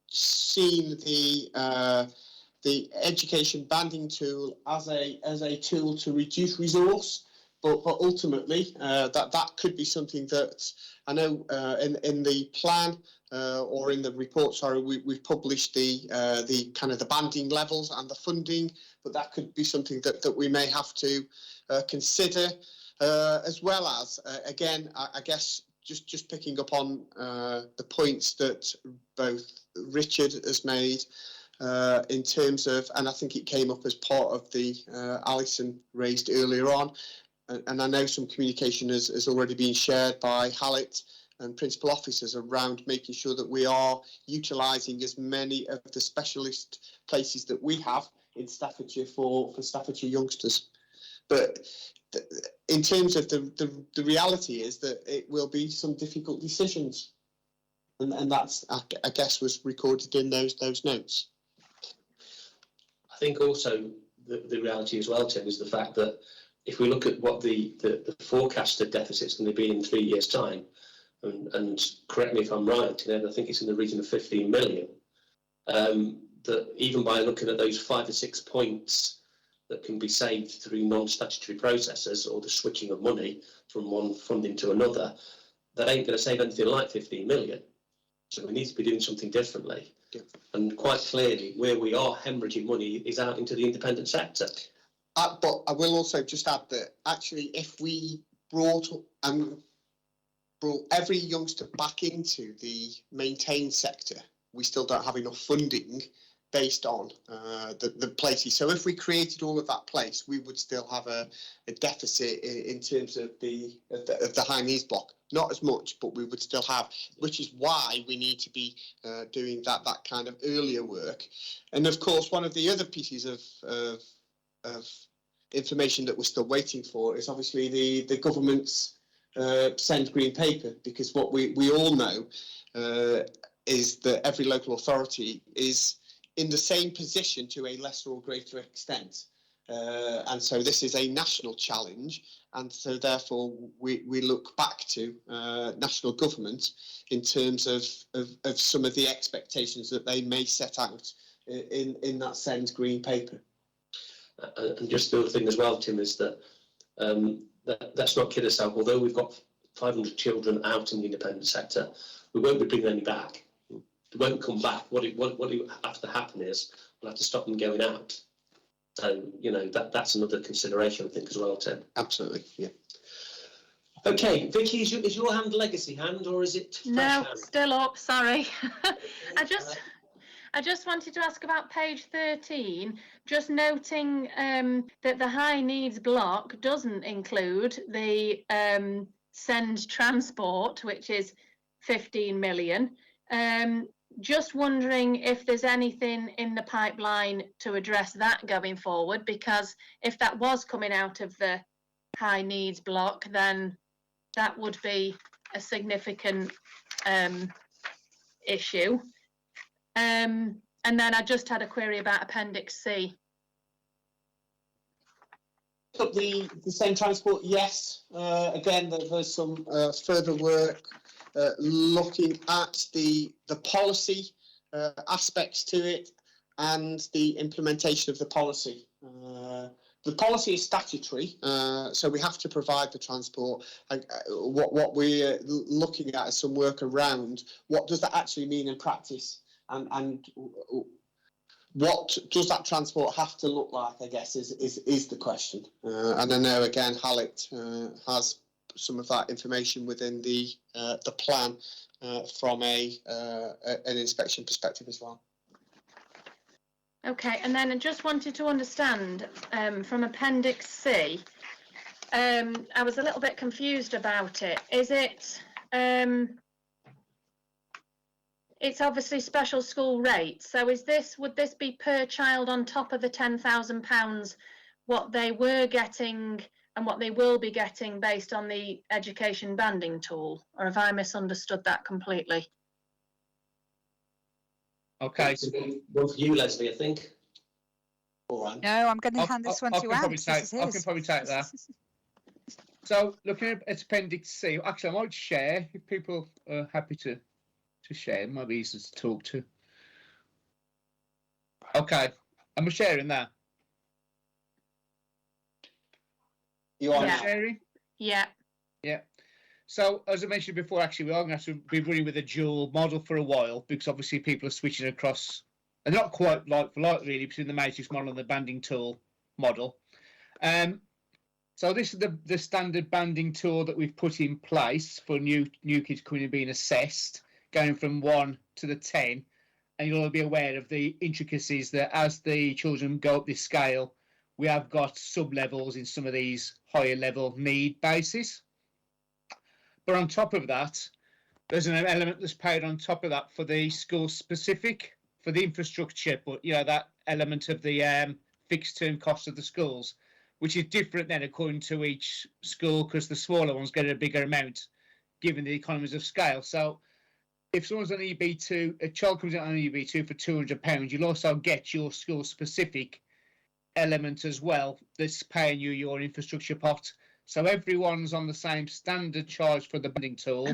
seen the education banding tool as a tool to reduce resource, but ultimately that could be something that I know in the plan or in the report, sorry, we've published the kind of the banding levels and the funding, but that could be something that we may have to consider, as well as again, I guess just picking up on the points that both Richard has made in terms of, and I think it came up as part of the Alison raised earlier on, and I know some communication has already been shared by Hallett and principal officers around making sure that we are utilising as many of the specialist places that we have in Staffordshire for Staffordshire youngsters. But in terms of the reality is that it will be some difficult decisions, and that's I guess was recorded in those notes. I think also the reality as well, Tim, is the fact that if we look at what the forecasted deficit's going to be in 3 years' time, and correct me if I'm right, I think it's in the region of 15 million, that even by looking at those 5 or 6 points that can be saved through non-statutory processes or the switching of money from one funding to another, that ain't going to save anything like 15 million. So we need to be doing something differently. Yeah. And quite clearly, where we are hemorrhaging money is out into the independent sector. But I will also just add that actually, if we brought every youngster back into the maintained sector, we still don't have enough funding based on the places. So if we created all of that place, we would still have a deficit in terms of the high needs block. Not as much, but we would still have, which is why we need to be doing that kind of earlier work. And of course, one of the other pieces of information that we're still waiting for is obviously the government's send green paper, because what we all know is that every local authority is in the same position to a lesser or greater extent. And so this is a national challenge. And so therefore we look back to national government in terms of some of the expectations that they may set out in that send green paper. And just the other thing as well, Tim, is that let's not kid ourselves. Although we've got 500 children out in the independent sector, we won't be bringing any back. They won't come back. What will have to happen is we'll have to stop them going out. So, you know, that's another consideration, I think, as well, Tim. Absolutely, yeah. Okay, Vicky, is your hand legacy hand, or is it fresh No, hand? still up, sorry. I just wanted to ask about page 13, just noting that the high needs block doesn't include the send transport, which is 15 million. Just wondering if there's anything in the pipeline to address that going forward, because if that was coming out of the high needs block, then that would be a significant issue. And then I just had a query about Appendix C. The same transport, yes. Again, there's some further work looking at the policy aspects to it and the implementation of the policy. The policy is statutory, so we have to provide the transport. What we're looking at is some work around what does that actually mean in practice, and what does that transport have to look like, I guess, is the question. And I know, again, Hallett has some of that information within the plan from an inspection perspective as well. Okay, and then I just wanted to understand from Appendix C, I was a little bit confused about it. Is it, it's obviously special school rates, so would this be per child on top of the £10,000 what they were getting and what they will be getting based on the education banding tool, or have I misunderstood that completely? Okay. One for you, Leslie, I think. All right. No, I'm going to hand this one to Anne. I can probably take that. So looking at Appendix C, actually I might share if people are happy to share. It might be easier to talk to. Okay, I'm sharing that. You are sharing? Yeah. Yeah. So as I mentioned before, actually we are going to have to be running with a dual model for a while, because obviously people are switching across, and not quite like for like really, between the matrix model and the banding tool model. So this is the standard banding tool that we've put in place for new kids coming and being assessed, going from 1 to the 10, and you'll all be aware of the intricacies that as the children go up this scale, we have got sub-levels in some of these higher level need bases. But on top of that, there's an element that's paid on top of that for the school specific, for the infrastructure, but you know, that element of the fixed term cost of the schools, which is different then according to each school, because the smaller ones get a bigger amount given the economies of scale. So if someone's on EB2, a child comes out on EB2 for £200, you'll also get your school specific element as well that's paying you your infrastructure pot. So everyone's on the same standard charge for the banding tool,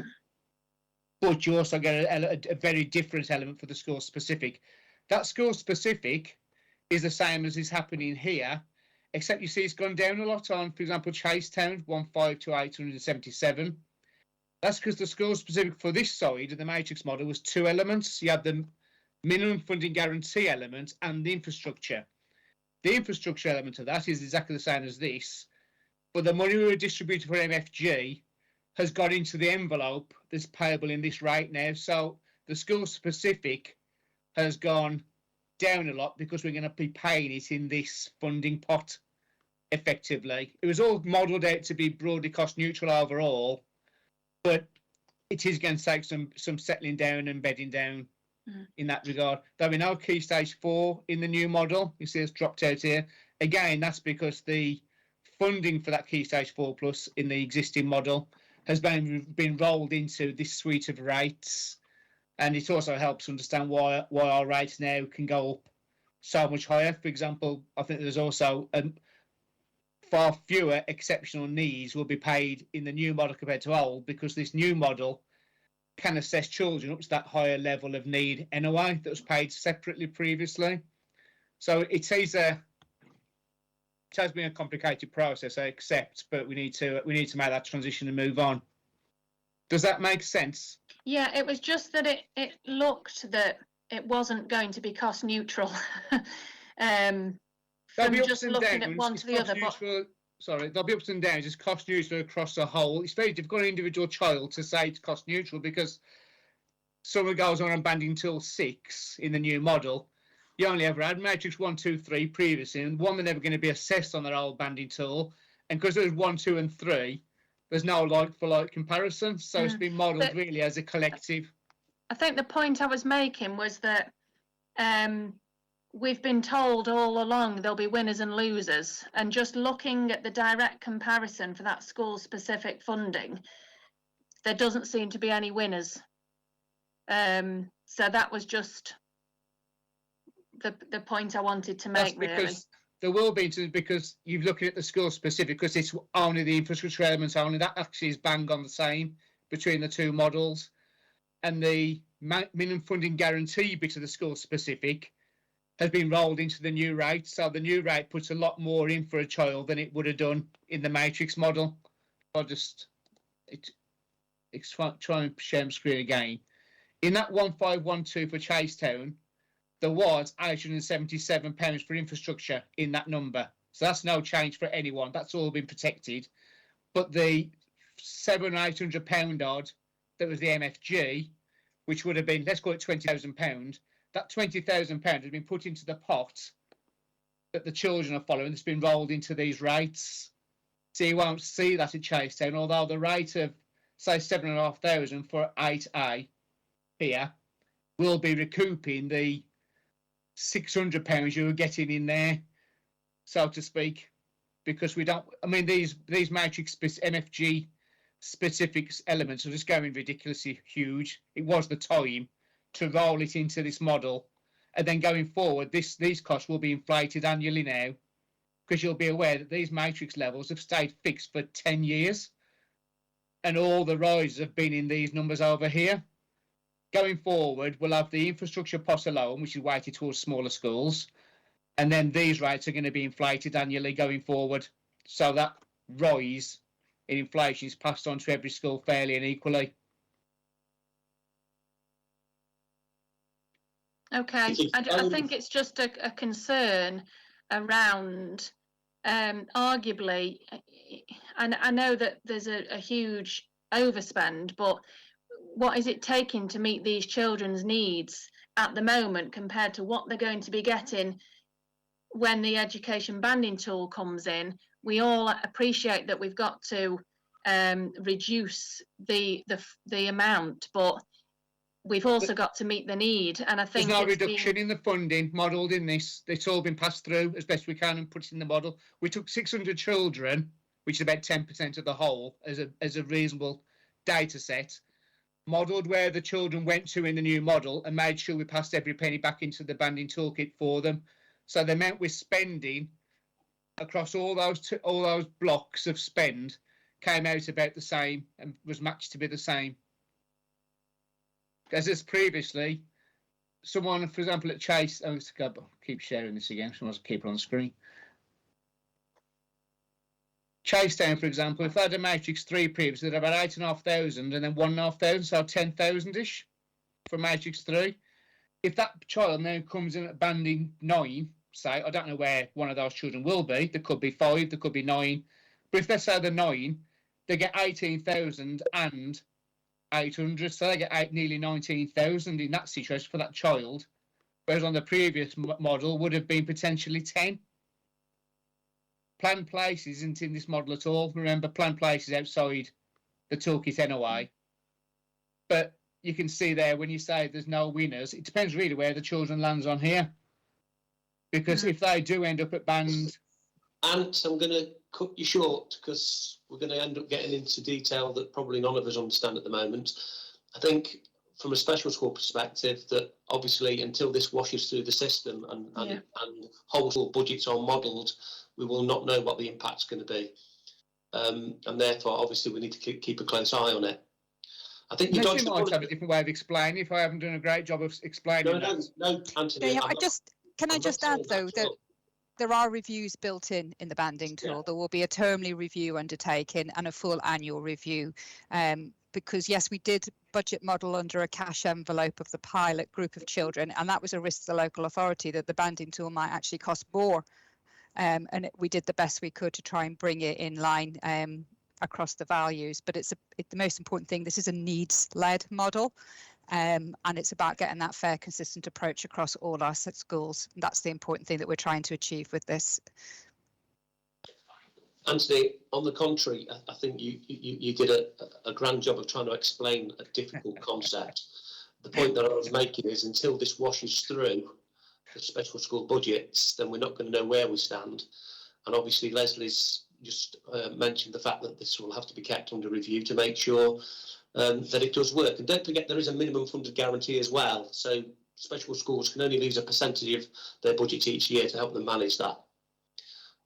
but you also get a very different element for the school specific. That school specific is the same as is happening here, except you see it's gone down a lot on, for example, Chasetown, 15 to 877. That's because the school specific for this side of the matrix model was 2 elements. You had the minimum funding guarantee element and the infrastructure. The infrastructure element of that is exactly the same as this, but the money we were distributed for MFG has got into the envelope that's payable in this rate now. So the school specific has gone down a lot because we're going to be paying it in this funding pot effectively. It was all modelled out to be broadly cost neutral overall, but it is going to take some settling down and bedding down in that regard. There'll be no key stage 4 in the new model. You see it's dropped out here. Again, that's because the funding for that key stage 4 plus in the existing model has been rolled into this suite of rates. And it also helps understand why our rates now can go up so much higher. For example, I think there's also far fewer exceptional needs will be paid in the new model compared to old, because this new model can assess children up to that higher level of need anyway that was paid separately previously. So it has been a complicated process, I accept, but we need to make that transition and move on. Does that make sense? Yeah, it was just that it looked that it wasn't going to be cost neutral. From just looking at one to the other. Sorry, there'll be ups and downs. It's cost neutral across the whole. It's very difficult for an individual child to say it's cost neutral, because someone goes on and banding till 6 in the new model. You only ever had matrix 1, 2, 3 previously, and one they're never going to be assessed on their old banding tool. And because there's 1, 2, and 3, there's no like for like comparison. So it's been modelled really as a collective. I think the point I was making was that we've been told all along there'll be winners and losers, and just looking at the direct comparison for that school specific funding, there doesn't seem to be any winners. So that was just the point I wanted to make. That's because there will be, because you're looking at the school specific, because it's only the infrastructure elements only, that actually is bang on the same between the two models. And the minimum funding guarantee bit of the school specific has been rolled into the new rate. So the new rate puts a lot more in for a child than it would have done in the matrix model. I'll just try and share my screen again. In that 1512 for Chasetown, there was £877 for infrastructure in that number. So that's no change for anyone. That's all been protected. But the £700 or £800 odd that was the MFG, which would have been, let's call it £20,000, that £20,000 has been put into the pot that the children are following. It's been rolled into these rates. So you won't see that at Chasetown, although the rate of, say, 7,500 for 8A here will be recouping the £600 you were getting in there, so to speak, because we don't, I mean, these matrix MFG specific elements are just going ridiculously huge. It was the time to roll it into this model, and then going forward, these costs will be inflated annually now, because you'll be aware that these matrix levels have stayed fixed for 10 years, and all the rises have been in these numbers over here. Going forward, we'll have the infrastructure pot alone, which is weighted towards smaller schools, and then these rates are going to be inflated annually going forward. So that rise in inflation is passed on to every school fairly and equally. Okay, I think it's just a concern around, arguably, and I know that there's a huge overspend, but what is it taking to meet these children's needs at the moment compared to what they're going to be getting when the education banding tool comes in? We all appreciate that we've got to reduce the amount, but we've also got to meet the need. And I think there's no reduction in the funding modelled in this. It's all been passed through as best we can and put in the model. We took 600 children, which is about 10% of the whole, as a reasonable data set, modelled where the children went to in the new model, and made sure we passed every penny back into the banding toolkit for them. So the amount we're spending across all those blocks of spend came out about the same and was matched to be the same. As previously, someone, for example, at Chase, I'll keep sharing this again, so I'll keep it on the screen. Chasetown, for example, if they had a matrix 3 previously, they'd have about 8,500 and then 1,500, so 10,000-ish for matrix 3. If that child now comes in at banding 9, say, I don't know where one of those children will be. There could be 5, there could be 9. But if they say they're 9, they get 18,800. So they get nearly 19,000 in that situation for that child. Whereas on the previous model would have been potentially 10. Planned Place isn't in this model at all. Remember, Planned Place is outside the toolkit anyway. But you can see there when you say there's no winners, it depends really where the children lands on here. Because if they do end up at band... Ant, I'm going to cut you short because we're going to end up getting into detail that probably none of us understand at the moment. I think from a special school perspective that obviously until this washes through the system and whole school budgets are modelled, we will not know what the impact's going to be. And therefore, obviously, we need to keep a close eye on it. I think you might have a different way of explaining if I haven't done a great job of explaining that. No, Anthony. Yeah, can I just add though that there are reviews built in the banding tool. There will be a termly review undertaken and a full annual review. Because yes, we did budget model under a cash envelope of the pilot group of children, and that was a risk to the local authority that the banding tool might actually cost more. And we did the best we could to try and bring it in line across the values. But it's the most important thing. This is a needs-led model, and it's about getting that fair, consistent approach across all our schools. That's the important thing that we're trying to achieve with this. Anthony, on the contrary, I think you did a grand job of trying to explain a difficult concept. The point that I was making is until this washes through the special school budgets, then we're not going to know where we stand. And obviously Leslie's just mentioned the fact that this will have to be kept under review to make sure that it does work. And don't forget there is a minimum funded guarantee as well. So special schools can only lose a percentage of their budget each year to help them manage that.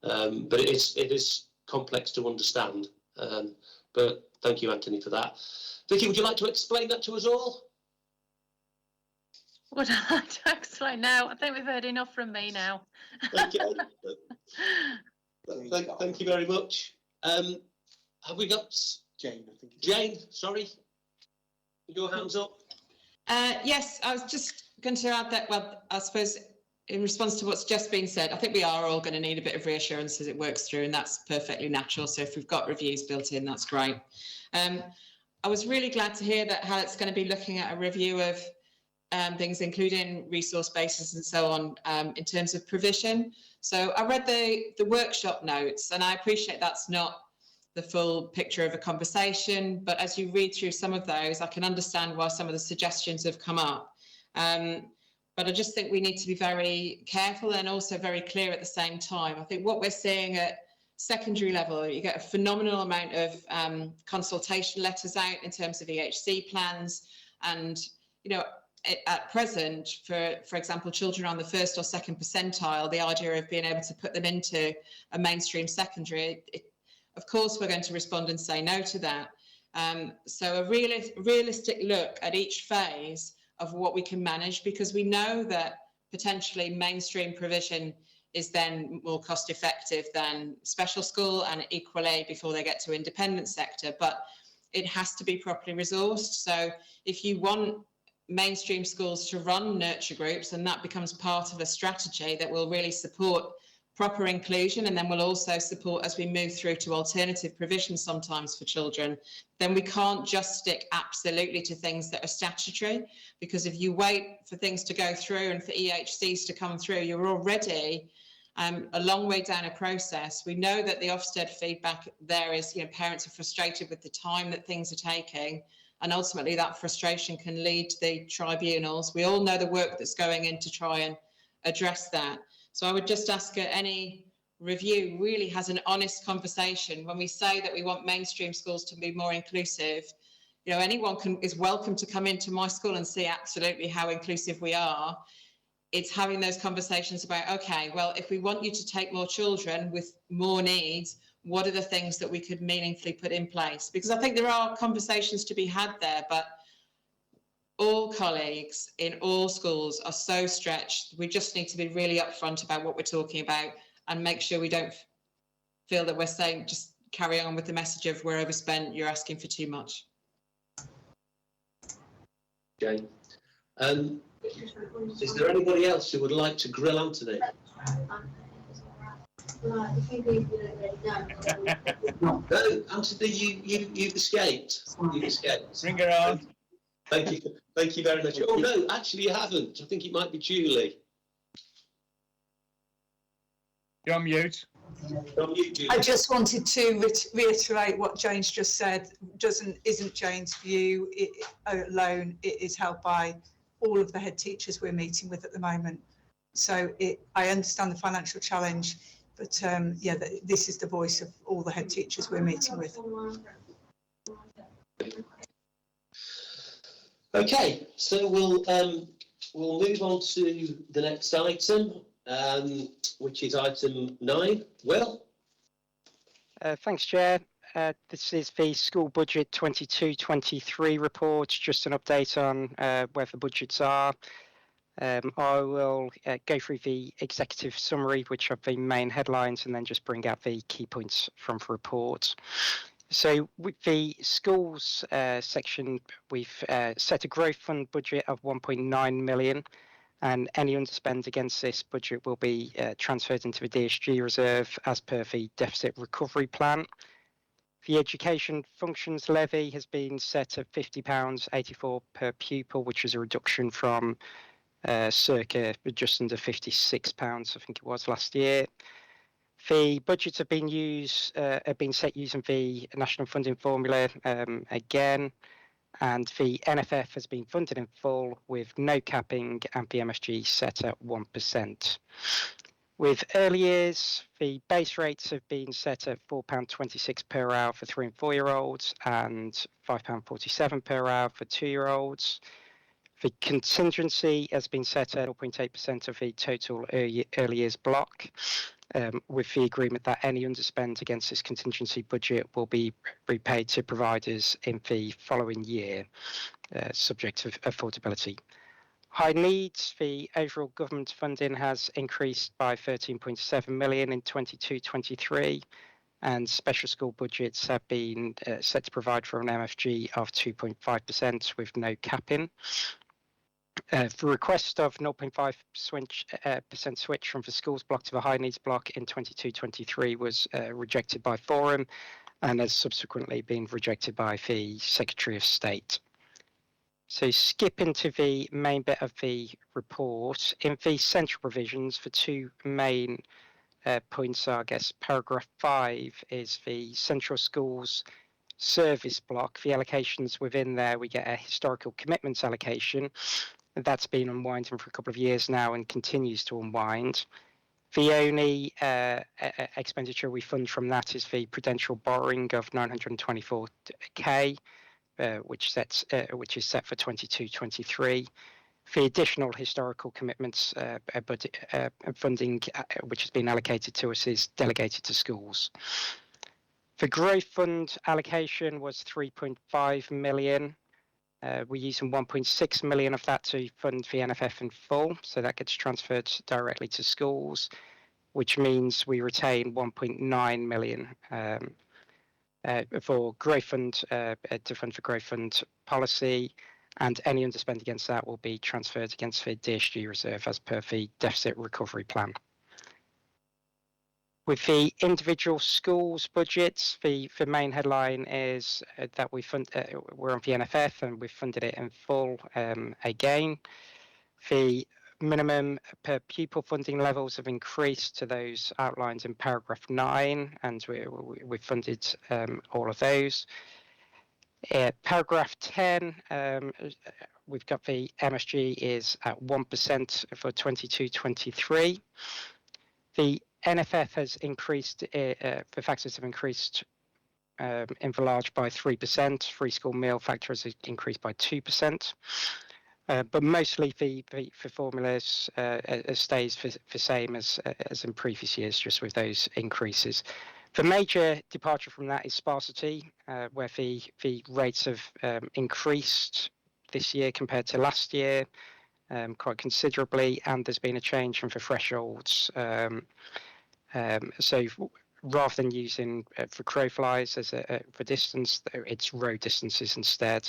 But it is complex to understand. But thank you, Anthony, for that. Vicky, would you like to explain that to us all? Would I like to explain now? I think we've heard enough from me now. Okay. Thank you very much. Have we got Jane? I think Jane, sorry, your hands up. Yes, I was just going to add that. Well, I suppose in response to what's just been said, I think we are all going to need a bit of reassurance as it works through, and that's perfectly natural. So if we've got reviews built in, that's great. I was really glad to hear that Hallett's going to be looking at a review of things, including resource bases and so on, in terms of provision. So I read the workshop notes, and I appreciate that's not the full picture of a conversation, but as you read through some of those, I can understand why some of the suggestions have come up. But I just think we need to be very careful and also very clear at the same time. I think what we're seeing at secondary level, you get a phenomenal amount of consultation letters out in terms of EHC plans, and at present, for example, children on the first or second percentile, the idea of being able to put them into a mainstream secondary, of course, we're going to respond and say no to that. So a realistic look at each phase of what we can manage, because we know that potentially mainstream provision is then more cost effective than special school, and equally before they get to independent sector, but it has to be properly resourced. So if you want mainstream schools to run nurture groups, and that becomes part of a strategy that will really support proper inclusion, and then will also support as we move through to alternative provision sometimes for children, then we can't just stick absolutely to things that are statutory, because if you wait for things to go through and for EHCs to come through, you're already a long way down a process. We know that the Ofsted feedback there is, parents are frustrated with the time that things are taking, and ultimately that frustration can lead to the tribunals. We all know the work that's going in to try and address that. So I would just ask that any review really has an honest conversation. When we say that we want mainstream schools to be more inclusive, anyone is welcome to come into my school and see absolutely how inclusive we are. It's having those conversations about, okay, well, if we want you to take more children with more needs, what are the things that we could meaningfully put in place? Because I think there are conversations to be had there, but all colleagues in all schools are so stretched. We just need to be really upfront about what we're talking about and make sure we don't feel that we're saying, just carry on with the message of we're overspent, you're asking for too much. Jane, is there anybody else who would like to grill Anthony? No, Anthony, you've escaped. You've escaped. Bring her on. Thank you very much. Oh no, actually you haven't. I think it might be Julie. You're on mute. You're on mute, Julie. I just wanted to reiterate what Jane's just said. Isn't Jane's view alone. It is held by all of the head teachers we're meeting with at the moment. So I understand the financial challenge, but yeah, this is the voice of all the head teachers we're meeting with. Okay, so we'll move on to the next item, which is item 9. Will? Thanks, Chair. This is the school budget 22-23 report, just an update on where the budgets are. I will go through the executive summary, which are the main headlines, and then just bring out the key points from the report. So with the schools section, we've set a growth fund budget of 1.9 million, and any underspend against this budget will be transferred into the DSG reserve as per the deficit recovery plan. The education functions levy has been set at £50.84 per pupil, which is a reduction from circa just under £56, I think it was last year. The budgets have been set using the national funding formula again, and the NFF has been funded in full with no capping and the MSG set at 1%. With early years, the base rates have been set at £4.26 per hour for 3 and 4 year olds and £5.47 per hour for 2 year olds. The contingency has been set at 0.8% of the total early years block, with the agreement that any underspend against this contingency budget will be repaid to providers in the following year, subject to affordability. High needs, the overall government funding has increased by 13.7 million in 22-23, and special school budgets have been set to provide for an MFG of 2.5% with no capping. The request of 0.5% switch from the schools block to the high needs block in 22-23 was rejected by Forum and has subsequently been rejected by the Secretary of State. So skipping to the main bit of the report, in the central provisions, the two main points are, I guess, paragraph 5 is the central schools service block. The allocations within there, we get a historical commitments allocation. That's been unwinding for a couple of years now and continues to unwind. The only expenditure we fund from that is the prudential borrowing of 924k, which is set for 22-23. The additional historical commitments funding which has been allocated to us is delegated to schools. The growth fund allocation was 3.5 million. We're using 1.6 million of that to fund the NFF in full, so that gets transferred directly to schools, which means we retain 1.9 million for growth fund to fund for growth fund policy, and any underspend against that will be transferred against the DSG reserve as per the deficit recovery plan. With the individual schools budgets, the main headline is that we're on the NFF and we've funded it in full again. The minimum per pupil funding levels have increased to those outlined in paragraph 9, and we've funded all of those. Paragraph 10, we've got the MSG is at 1% for 22-23. The NFF has increased, the factors have increased in the large by 3%. Free school meal factor has increased by 2%. But mostly the formulas stays the same as in previous years, just with those increases. The major departure from that is sparsity, where the rates have increased this year compared to last year quite considerably, and there's been a change from the thresholds. So rather than using for crowflies as for distance, it's row distances instead,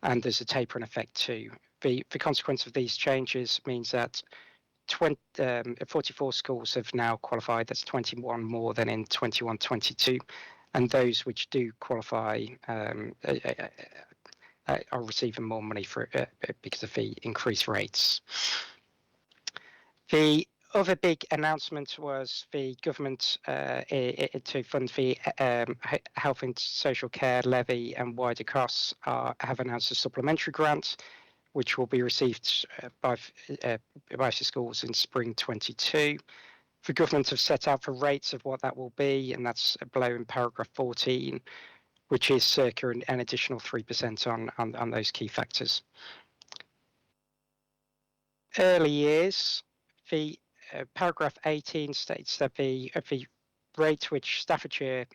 and there's a tapering effect too. The consequence of these changes means that 44 schools have now qualified. That's 21 more than in 21-22, and those which do qualify are receiving more money for because of the increased rates. The other big announcement was the government to fund the health and social care levy and wider costs have announced a supplementary grant, which will be received by the schools in spring 22. The government have set out the rates of what that will be, and that's below in paragraph 14, which is circa an additional 3% on those key factors. Early years, the paragraph 18 states that the rate which Staffordshire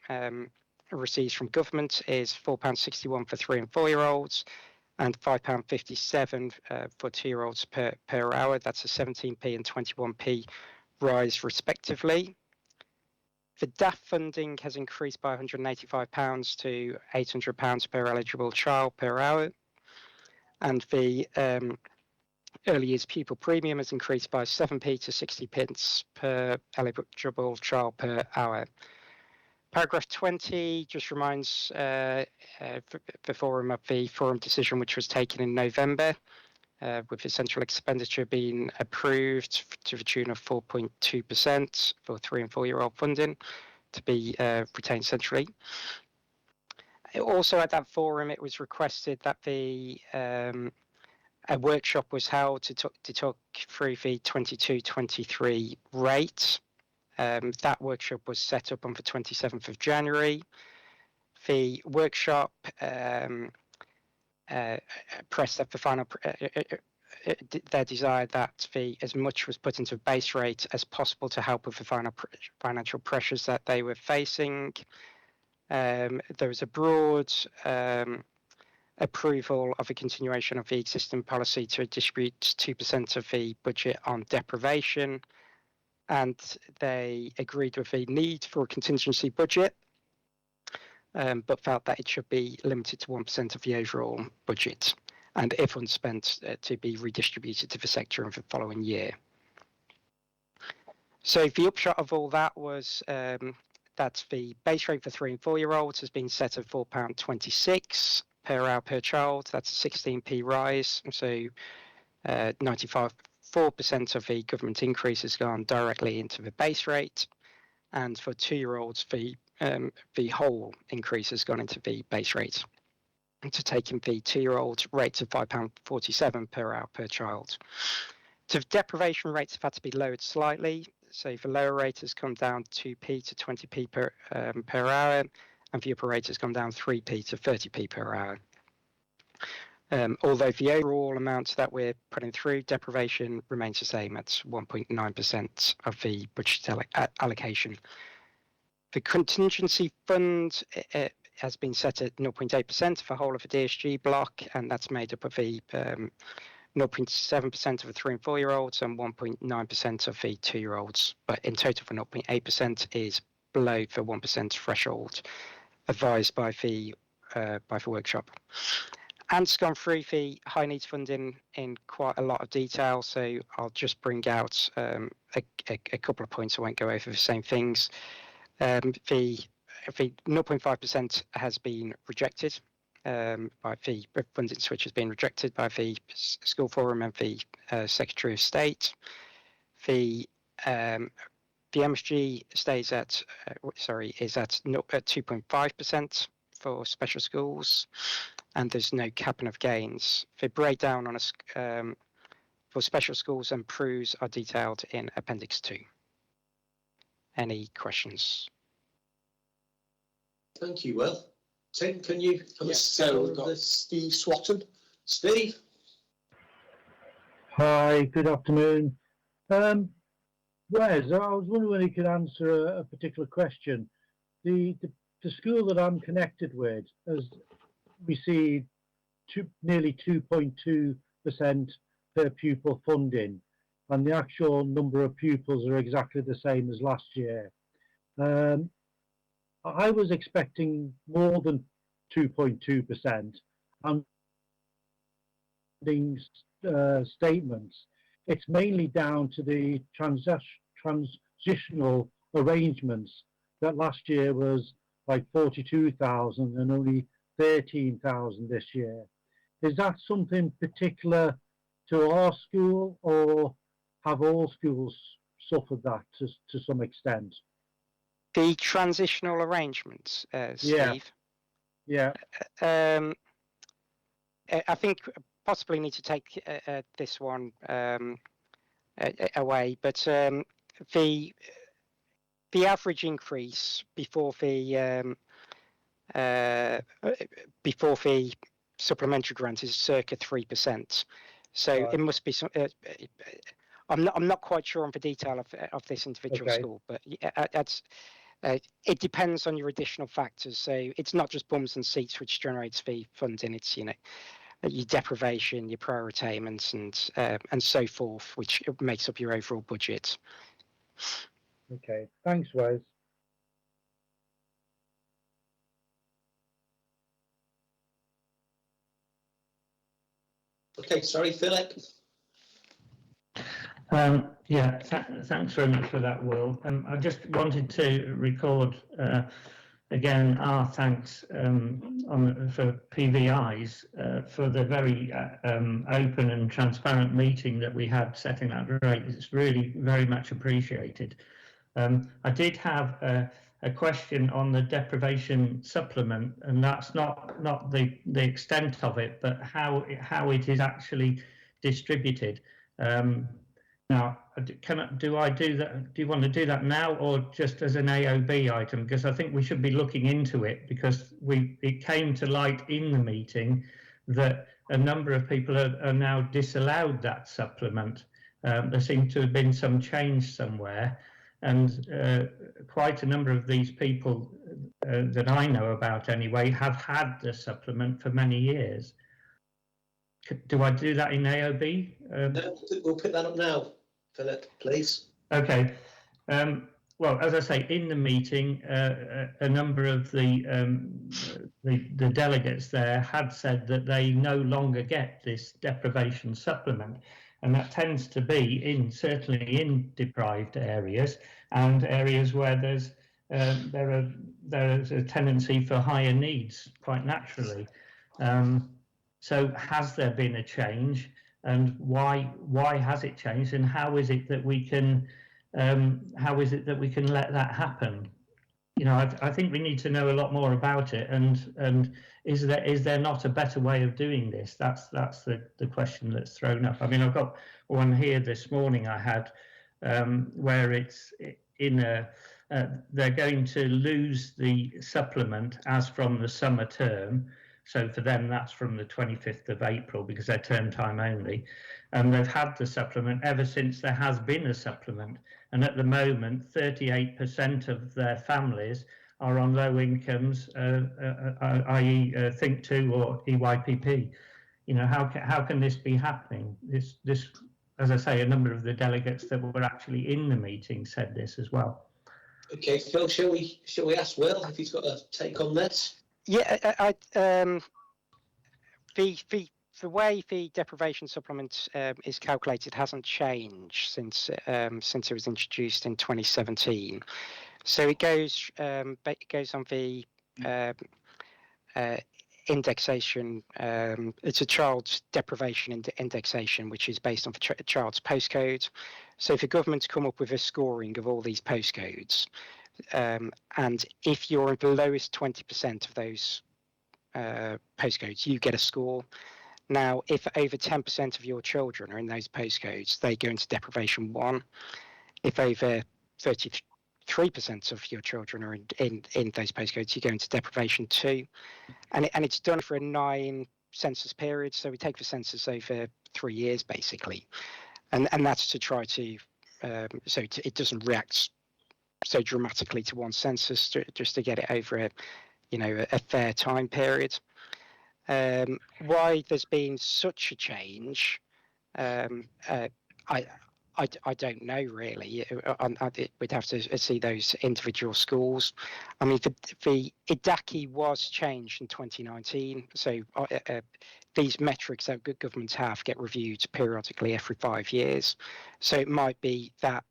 receives from government is £4.61 for 3 and 4 year olds and £5.57 for 2 year olds per hour. That's a 17p and 21p rise respectively. The DAF funding has increased by £185 to £800 per eligible child per hour, and the early years pupil premium has increased by 7p to 60p per eligible child per hour. Paragraph 20 just reminds the forum of the forum decision which was taken in November, with the central expenditure being approved to the tune of 4.2% for 3 and 4 year old funding to be retained centrally. Also at that forum, it was requested that a workshop was held to talk through the 22-23 rate. That workshop was set up on the 27th of January. The workshop pressed that the final their desire that as much was put into base rate as possible to help with the financial pressures that they were facing. There was a broad approval of a continuation of the existing policy to distribute 2% of the budget on deprivation, and they agreed with the need for a contingency budget, but felt that it should be limited to 1% of the overall budget, and if unspent, to be redistributed to the sector in the following year. So the upshot of all that was that the base rate for 3 and 4 year olds has been set at £4.26 per hour per child. That's a 16p rise. So 94% of the government increase has gone directly into the base rate, and for 2 year olds, the whole increase has gone into the base rate, to taking the 2 year old rate to £5.47 per hour per child. So deprivation rates have had to be lowered slightly. So the lower rate has come down 2p to 20p per hour, and the upper rate has come down 3p to 30p per hour. Although the overall amount that we're putting through deprivation remains the same at 1.9% of the budget allocation. The contingency fund has been set at 0.8% for the whole of the DSG block, and that's made up of the 0.7% of the 3 and 4 year olds and 1.9% of the 2 year olds. But in total, for 0.8% is below the 1% threshold advised by the workshop. Ant's gone through the high needs funding in quite a lot of detail, so I'll just bring out a couple of points. I won't go over the same things. The 0.5% has been rejected by the funding switch has been rejected by the school forum and the Secretary of State. The MSG stays at is at 2.5% for special schools, and there's no capping of gains. The breakdown on for special schools and PRUs are detailed in Appendix 2. Any questions? Thank you, Will. Tim, can you? Yes, so we've got Steve Swatton. Steve. Hi, good afternoon. Wes, I was wondering whether you could answer a particular question. The school that I'm connected with has received nearly 2.2% per pupil funding, and the actual number of pupils are exactly the same as last year. I was expecting more than 2.2%, and statements it's mainly down to the transitional arrangements that last year was like 42,000 and only 13,000 this year. Is that something particular to our school, or have all schools suffered that to some extent? The transitional arrangements, Steve. Yeah. I think possibly need to take this one away, but the average increase before the supplementary grant is circa 3%. So Right. it must be some. I'm not quite sure on the detail of this individual Okay. school, but it depends on your additional factors. So it's not just bums and seats which generates the funding. It's your deprivation, your prior attainments, and so forth, which makes up your overall budget. Okay. Thanks, Wes. Okay, sorry, Philip. Yeah, thanks very much for that, Will. I just wanted to record again our thanks for PVIs for the very open and transparent meeting that we had setting that rate. It's really very much appreciated. I did have a question on the deprivation supplement, and that's not the extent of it, but how it is actually distributed. Now, do you want to do that now, or just as an AOB item? Because I think we should be looking into it, because it came to light in the meeting that a number of people are now disallowed that supplement. There seems to have been some change somewhere, and quite a number of these people that I know about anyway have had the supplement for many years. Do I do that in AOB? No, we'll pick that up now, Philip, please. Okay. Well, as I say, in the meeting, a number of the delegates there had said that they no longer get this deprivation supplement, and that tends to be certainly in deprived areas and areas where there's a tendency for higher needs, quite naturally. So has there been a change, and why has it changed, and how is it that we can let that happen? I think we need to know a lot more about it, and is there not a better way of doing this? That's the question that's thrown up. I mean, I've got one here this morning I had where it's they're going to lose the supplement as from the summer term. So for them, that's from the 25th of April, because they're term time only. And they've had the supplement ever since there has been a supplement. And at the moment, 38% of their families are on low incomes, i.e. Think 2 or EYPP. How can this be happening? This, as I say, a number of the delegates that were actually in the meeting said this as well. Okay, Phil, shall we ask Will if he's got a take on this? Yeah, the way the deprivation supplement is calculated hasn't changed since it was introduced in 2017. So it goes on the indexation. It's a child's deprivation indexation, which is based on the child's postcode. So the government's come up with a scoring of all these postcodes. And if you're in the lowest 20% of those postcodes, you get a score. Now, if over 10% of your children are in those postcodes, they go into deprivation 1. If over 33% of your children are in those postcodes, you go into deprivation 2. And it's done for a 9 census period. So we take the census over 3 years, basically. And that's to try to, it doesn't react so dramatically to one census, just to get it over a fair time period. Why there's been such a change, I I don't know really. We'd have to see those individual schools. I mean, the IDACI was changed in 2019, so these metrics that good governments have get reviewed periodically every 5 years. So it might be that,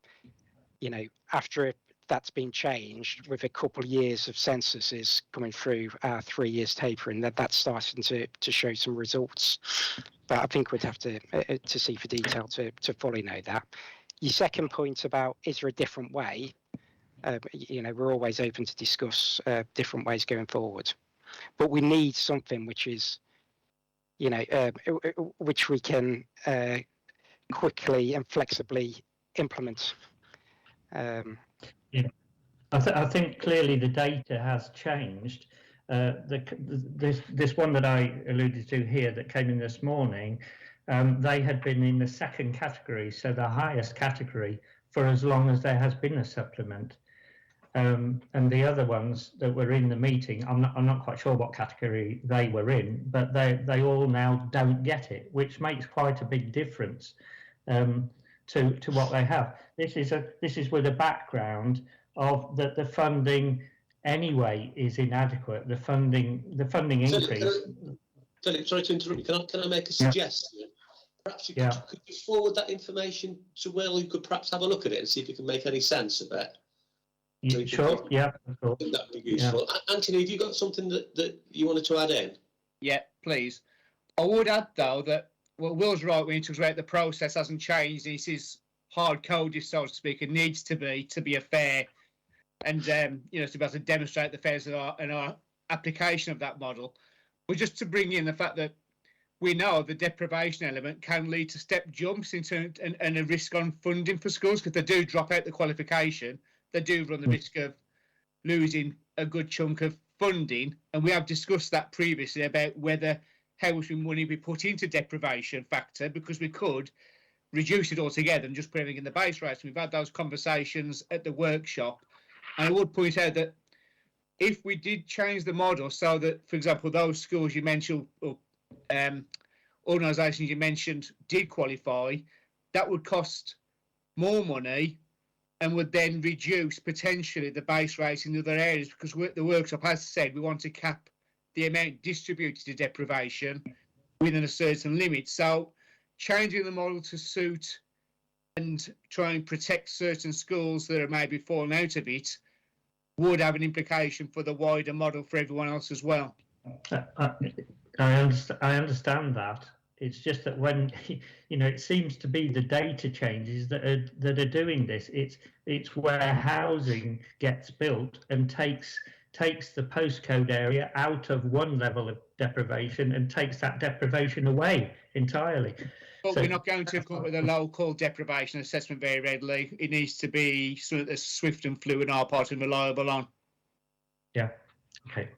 you know, after that's been changed with a couple of years of censuses coming through 3 years tapering, that's starting to show some results. But I think we'd have to see for detail to fully know that. Your second point about is there a different way? You know, we're always open to discuss different ways going forward, but we need something which is, you know, which we can quickly and flexibly implement. Yeah, I think clearly the data has changed. This one that I alluded to here that came in this morning, they had been in the second category, so the highest category, for as long as there has been a supplement. And the other ones that were in the meeting, I'm not quite sure what category they were in, but they all now don't get it, which makes quite a big difference to what they have. This is with a background of that the funding anyway is inadequate. The funding increase. Philip, sorry to interrupt you. Can I make a suggestion? Perhaps you could you forward that information to Will, who could perhaps have a look at it and see if it can make any sense of it. Sure. Yeah. Of course. That would be useful. Yeah. Anthony, have you got something that you wanted to add in? Yeah, please. I would add though that Will's right when he talks about the process hasn't changed. This is hard coded, so to speak. It needs to be a fair and you know, to be able to demonstrate the fairness in our application of that model. But just to bring in the fact that we know the deprivation element can lead to step jumps into and a risk on funding for schools, because they do drop out the qualification, they do run the risk of losing a good chunk of funding. And we have discussed that previously about how much money we put into deprivation factor, because we could reduce it altogether and just put everything in the base rates. We've had those conversations at the workshop. And I would point out that if we did change the model so that, for example, those schools you mentioned, or organisations you mentioned did qualify, that would cost more money and would then reduce potentially the base rates in other areas, because the workshop has said we want to cap the amount distributed to deprivation within a certain limit. So changing the model to suit and try and protect certain schools that are maybe falling out of it would have an implication for the wider model for everyone else as well. I understand that. It's just that when, you know, it seems to be the data changes that are doing this. It's where housing gets built and takes the postcode area out of one level of deprivation and takes that deprivation away entirely. But so, we're not going to come up with a local deprivation assessment very readily. It needs to be something that's swift and fluid on our part and reliable on. Yeah. Okay.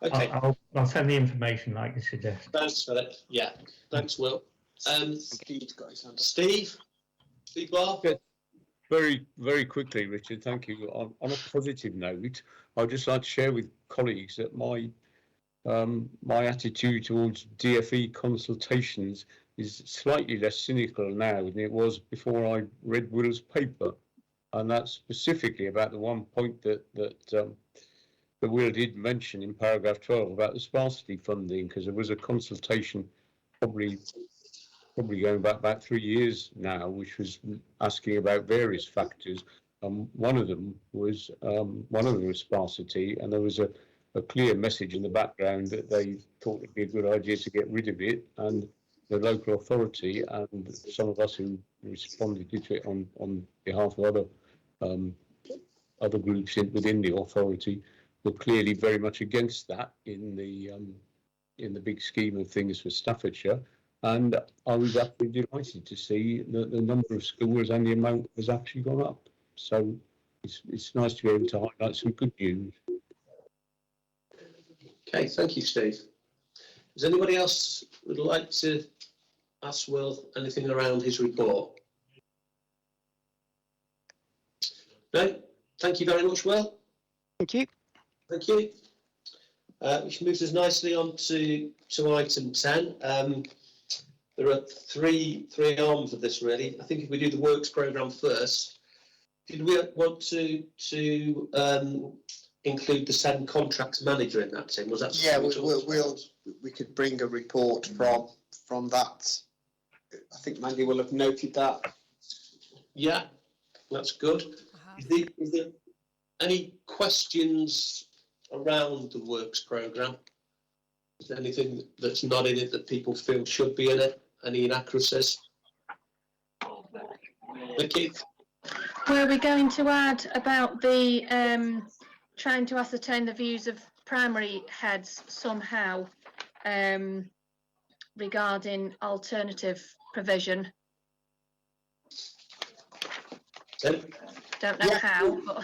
Okay. I'll send the information like you suggest. Thanks, Philip. Yeah. Thanks, Will. Steve Barr. Very, very quickly, Richard. Thank you. On a positive note, I'd just like to share with colleagues that my attitude towards DFE consultations is slightly less cynical now than it was before I read Will's paper, and that's specifically about the one point that Will did mention in paragraph 12 about the sparsity funding, because there was a consultation probably going back about 3 years now, which was asking about various factors. One of them was sparsity, and there was a clear message in the background that they thought it'd be a good idea to get rid of it, and the local authority and some of us who responded to it on behalf of other groups within the authority were clearly very much against that in the big scheme of things for Staffordshire. And I was absolutely delighted to see that the number of schools and the amount has actually gone up. So it's nice to be able to highlight some good news. Okay, thank you, Steve. Does anybody else would like to ask Will anything around his report? No? Thank you very much, Will. Thank you. Thank you. Which moves us nicely on to item 10. there are three arms of this really. I think if we do the works programme first, did we want to include the SEND contracts manager in that, Tim? Was that? Yeah, we could bring a report from that. I think Mandy will have noted that. Yeah, that's good. Is there any questions around the works programme? Is there anything that's not in it that people feel should be in it? Any inaccuracies? Vicky? Were we going to add about the trying to ascertain the views of primary heads somehow regarding alternative provision? Don't know how, but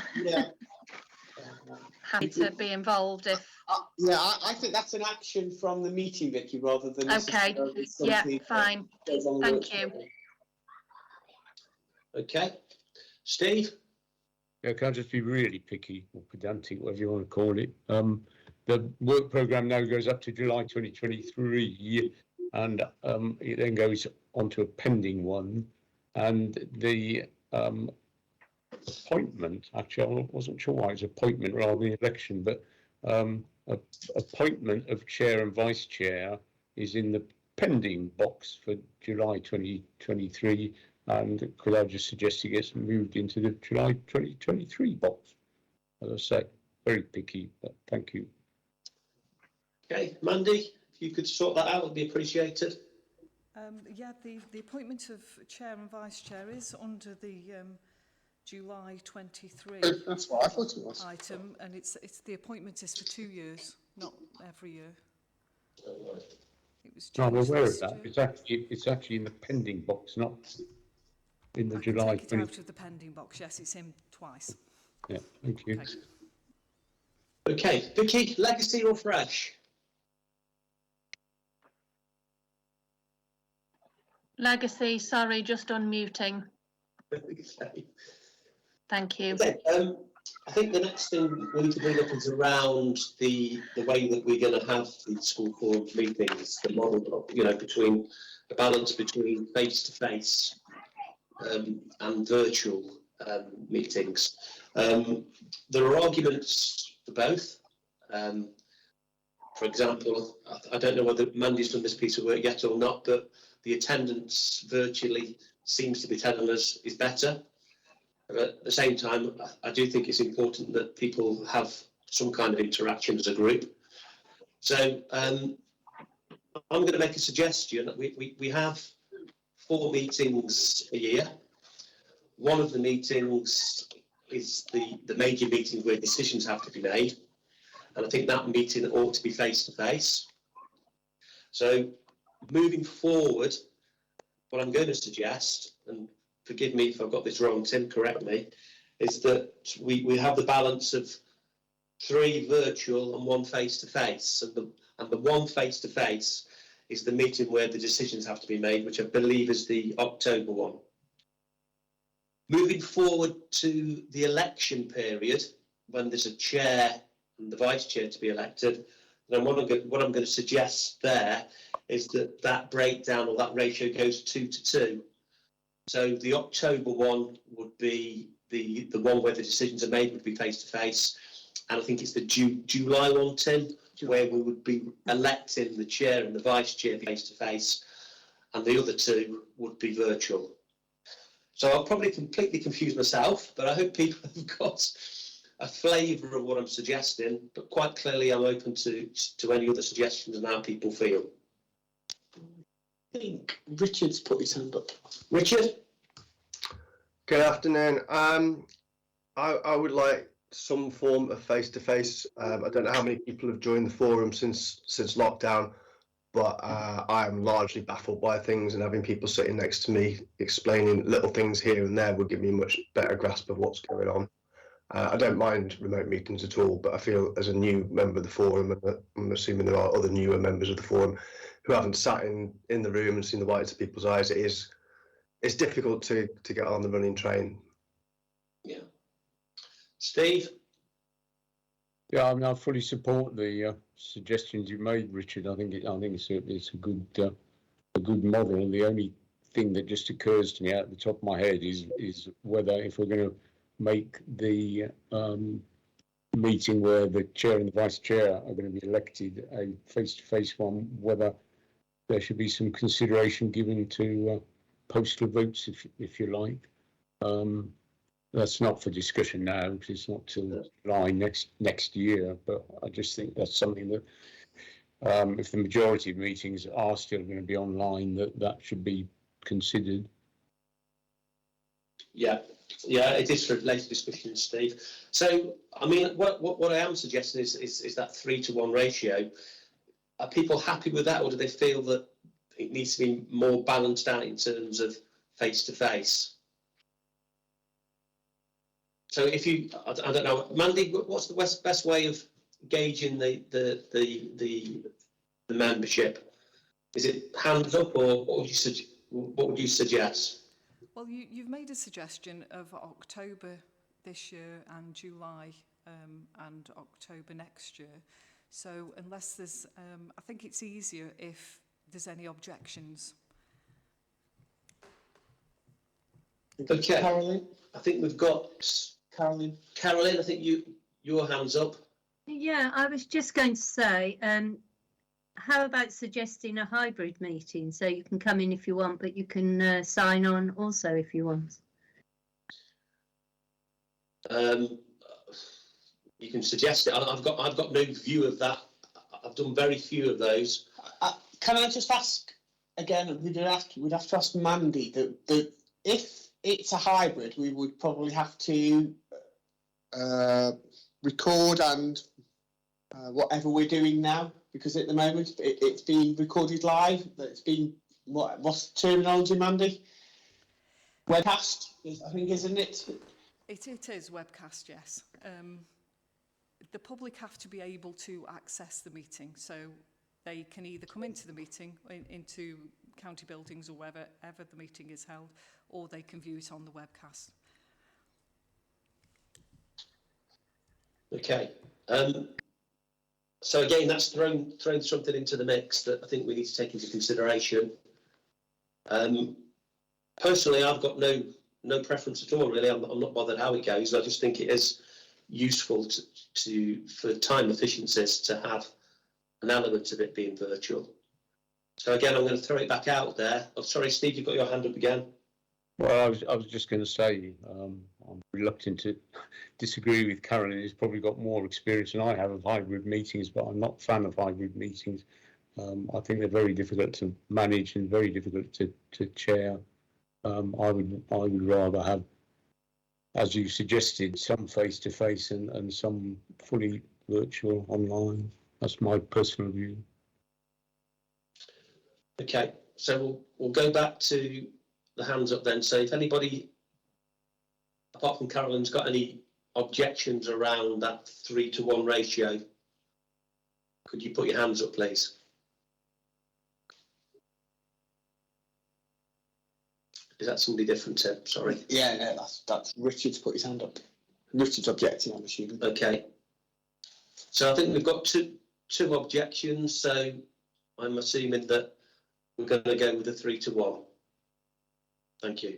happy to be involved if. Yeah, I think that's an action from the meeting, Vicky, rather than. Okay. Yeah, fine. Thank you. Okay, Steve. Yeah, can I just be really picky or pedantic, whatever you want to call it? The work programme now goes up to July 2023, and it then goes on to a pending one, and the appointment, actually I wasn't sure why it's appointment rather than election, but appointment of chair and vice chair is in the pending box for July 2023, and could I just suggest it gets moved into the July 2023 box? As I say, very picky, but thank you. Okay, Mandy, if you could sort that out, it would be appreciated. Yeah, the appointment of chair and vice chair is under the July 23. That's what I thought it was. Item, and it's the appointment is for 2 years, not every year. It was. No, I'm aware of that. It's actually in the pending box, not in the July. Take it out of the pending box. Yes, it's in twice. Yeah, thank you. Okay, Vicky, legacy or fresh? Legacy, sorry, just unmuting. Okay. Thank you. Okay, I think the next thing we need to bring up is around the way that we're going to have the school forum meetings, the model, between the balance between face-to-face and virtual meetings. There are arguments for both. For example, I don't know whether Mandy's done this piece of work yet or not, but the attendance virtually seems to be telling us is better. But at the same time, I do think it's important that people have some kind of interaction as a group. So I'm going to make a suggestion. We have 4 meetings a year. One of the meetings is the major meeting where decisions have to be made. And I think that meeting ought to be face-to-face. So moving forward, what I'm going to suggest, and forgive me if I've got this wrong, Tim, correct me, is that we have the balance of 3 virtual and 1 face-to-face. And the 1 face-to-face is the meeting where the decisions have to be made, which I believe is the October one. Moving forward to the election period, when there's a chair and the vice chair to be elected, then what I'm going to suggest there is that breakdown or that ratio goes 2 to 2. So the October one would be the one where the decisions are made would be face to face, and I think it's the July one, Tim, where we would be electing the chair and the vice chair face to face, and the other 2 would be virtual. So I'll probably completely confuse myself, but I hope people have got a flavour of what I'm suggesting, but quite clearly I'm open to any other suggestions and how people feel. I think Richard's put his hand up. Richard? Good afternoon. I would like some form of face-to-face. I don't know how many people have joined the forum since lockdown, but I am largely baffled by things, and having people sitting next to me explaining little things here and there would give me a much better grasp of what's going on. I don't mind remote meetings at all, but I feel as a new member of the forum, and I'm assuming there are other newer members of the forum who haven't sat in the room and seen the whites of people's eyes, it's difficult to get on the running train. Yeah. Steve? Yeah, I mean, I fully support the suggestions you made, Richard. I think it's a good a good model. The only thing that just occurs to me out the top of my head is whether, if we're going to make the meeting where the chair and the vice chair are going to be elected a face-to-face one, whether there should be some consideration given to postal votes, if you like. That's not for discussion now, because it's not till July next year. But I just think that's something that, if the majority of meetings are still going to be online, that should be considered. Yeah, it is for later discussion, Steve. So, I mean, what I am suggesting is that 3-to-1 ratio. Are people happy with that, or do they feel that it needs to be more balanced out in terms of face-to-face? So, if you, I don't know, Mandy, what's the best way of gauging the membership? Is it hands up, or what would you suggest? Well, you've made a suggestion of October this year and July and October next year. So unless there's, I think it's easier if there's any objections. Okay, Carolyn, I think we've got Carolyn. Carolyn, I think your hand's up. Yeah, I was just going to say, how about suggesting a hybrid meeting, so you can come in if you want, but you can sign on also if you want. You can suggest it. I've got no view of that. I've done very few of those. Can I just ask again? We'd have to ask Mandy that if it's a hybrid, we would probably have to record and whatever we're doing now, because at the moment it's being recorded live. It's been what's the terminology, Mandy? Webcast, I think, isn't it? It is webcast, yes. The public have to be able to access the meeting, so they can either come into the meeting, into county buildings or wherever the meeting is held, or they can view it on the webcast. Okay. So again, that's thrown something into the mix that I think we need to take into consideration. Personally, I've got no preference at all, really. I'm not bothered how it goes. I just think it is useful for time efficiencies to have an element of it being virtual. So again, I'm going to throw it back out there. Oh, sorry, Steve, you've got your hand up again. Well, I was just going to say, I'm reluctant to disagree with Carolyn. He's probably got more experience than I have of hybrid meetings, but I'm not a fan of hybrid meetings. I think they're very difficult to manage and very difficult to chair. I would rather have, as you suggested, some face-to-face and some fully virtual online. That's my personal view. Okay, so we'll go back to the hands up then. So if anybody, apart from Carolyn's, got any objections around that 3-to-1 ratio, could you put your hands up, please? Is that somebody different, Tim? Sorry. Yeah, no, that's Richard's put his hand up. Richard's objecting, I'm assuming. Okay. So I think we've got two objections. So I'm assuming that we're going to go with a 3-to-1. Thank you.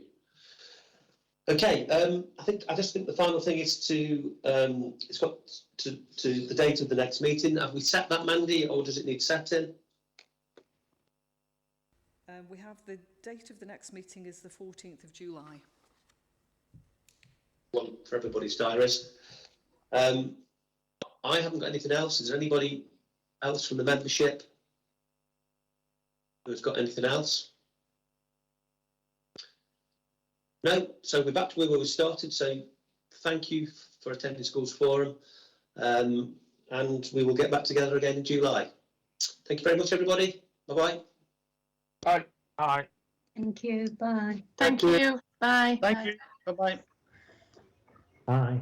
Okay. I just think the final thing is to it's got to the date of the next meeting. Have we set that, Mandy, or does it need setting? We have the date of the next meeting is the 14th of July. One for everybody's diaries. I haven't got anything else. Is there anybody else from the membership who's got anything else? No, so we're back to where we started. So thank you for attending Schools Forum, and we will get back together again in July. Thank you very much, everybody. Bye-bye. Bye. Bye. Thank you. Bye. Thank you. Bye. Thank you. Bye-bye. Bye.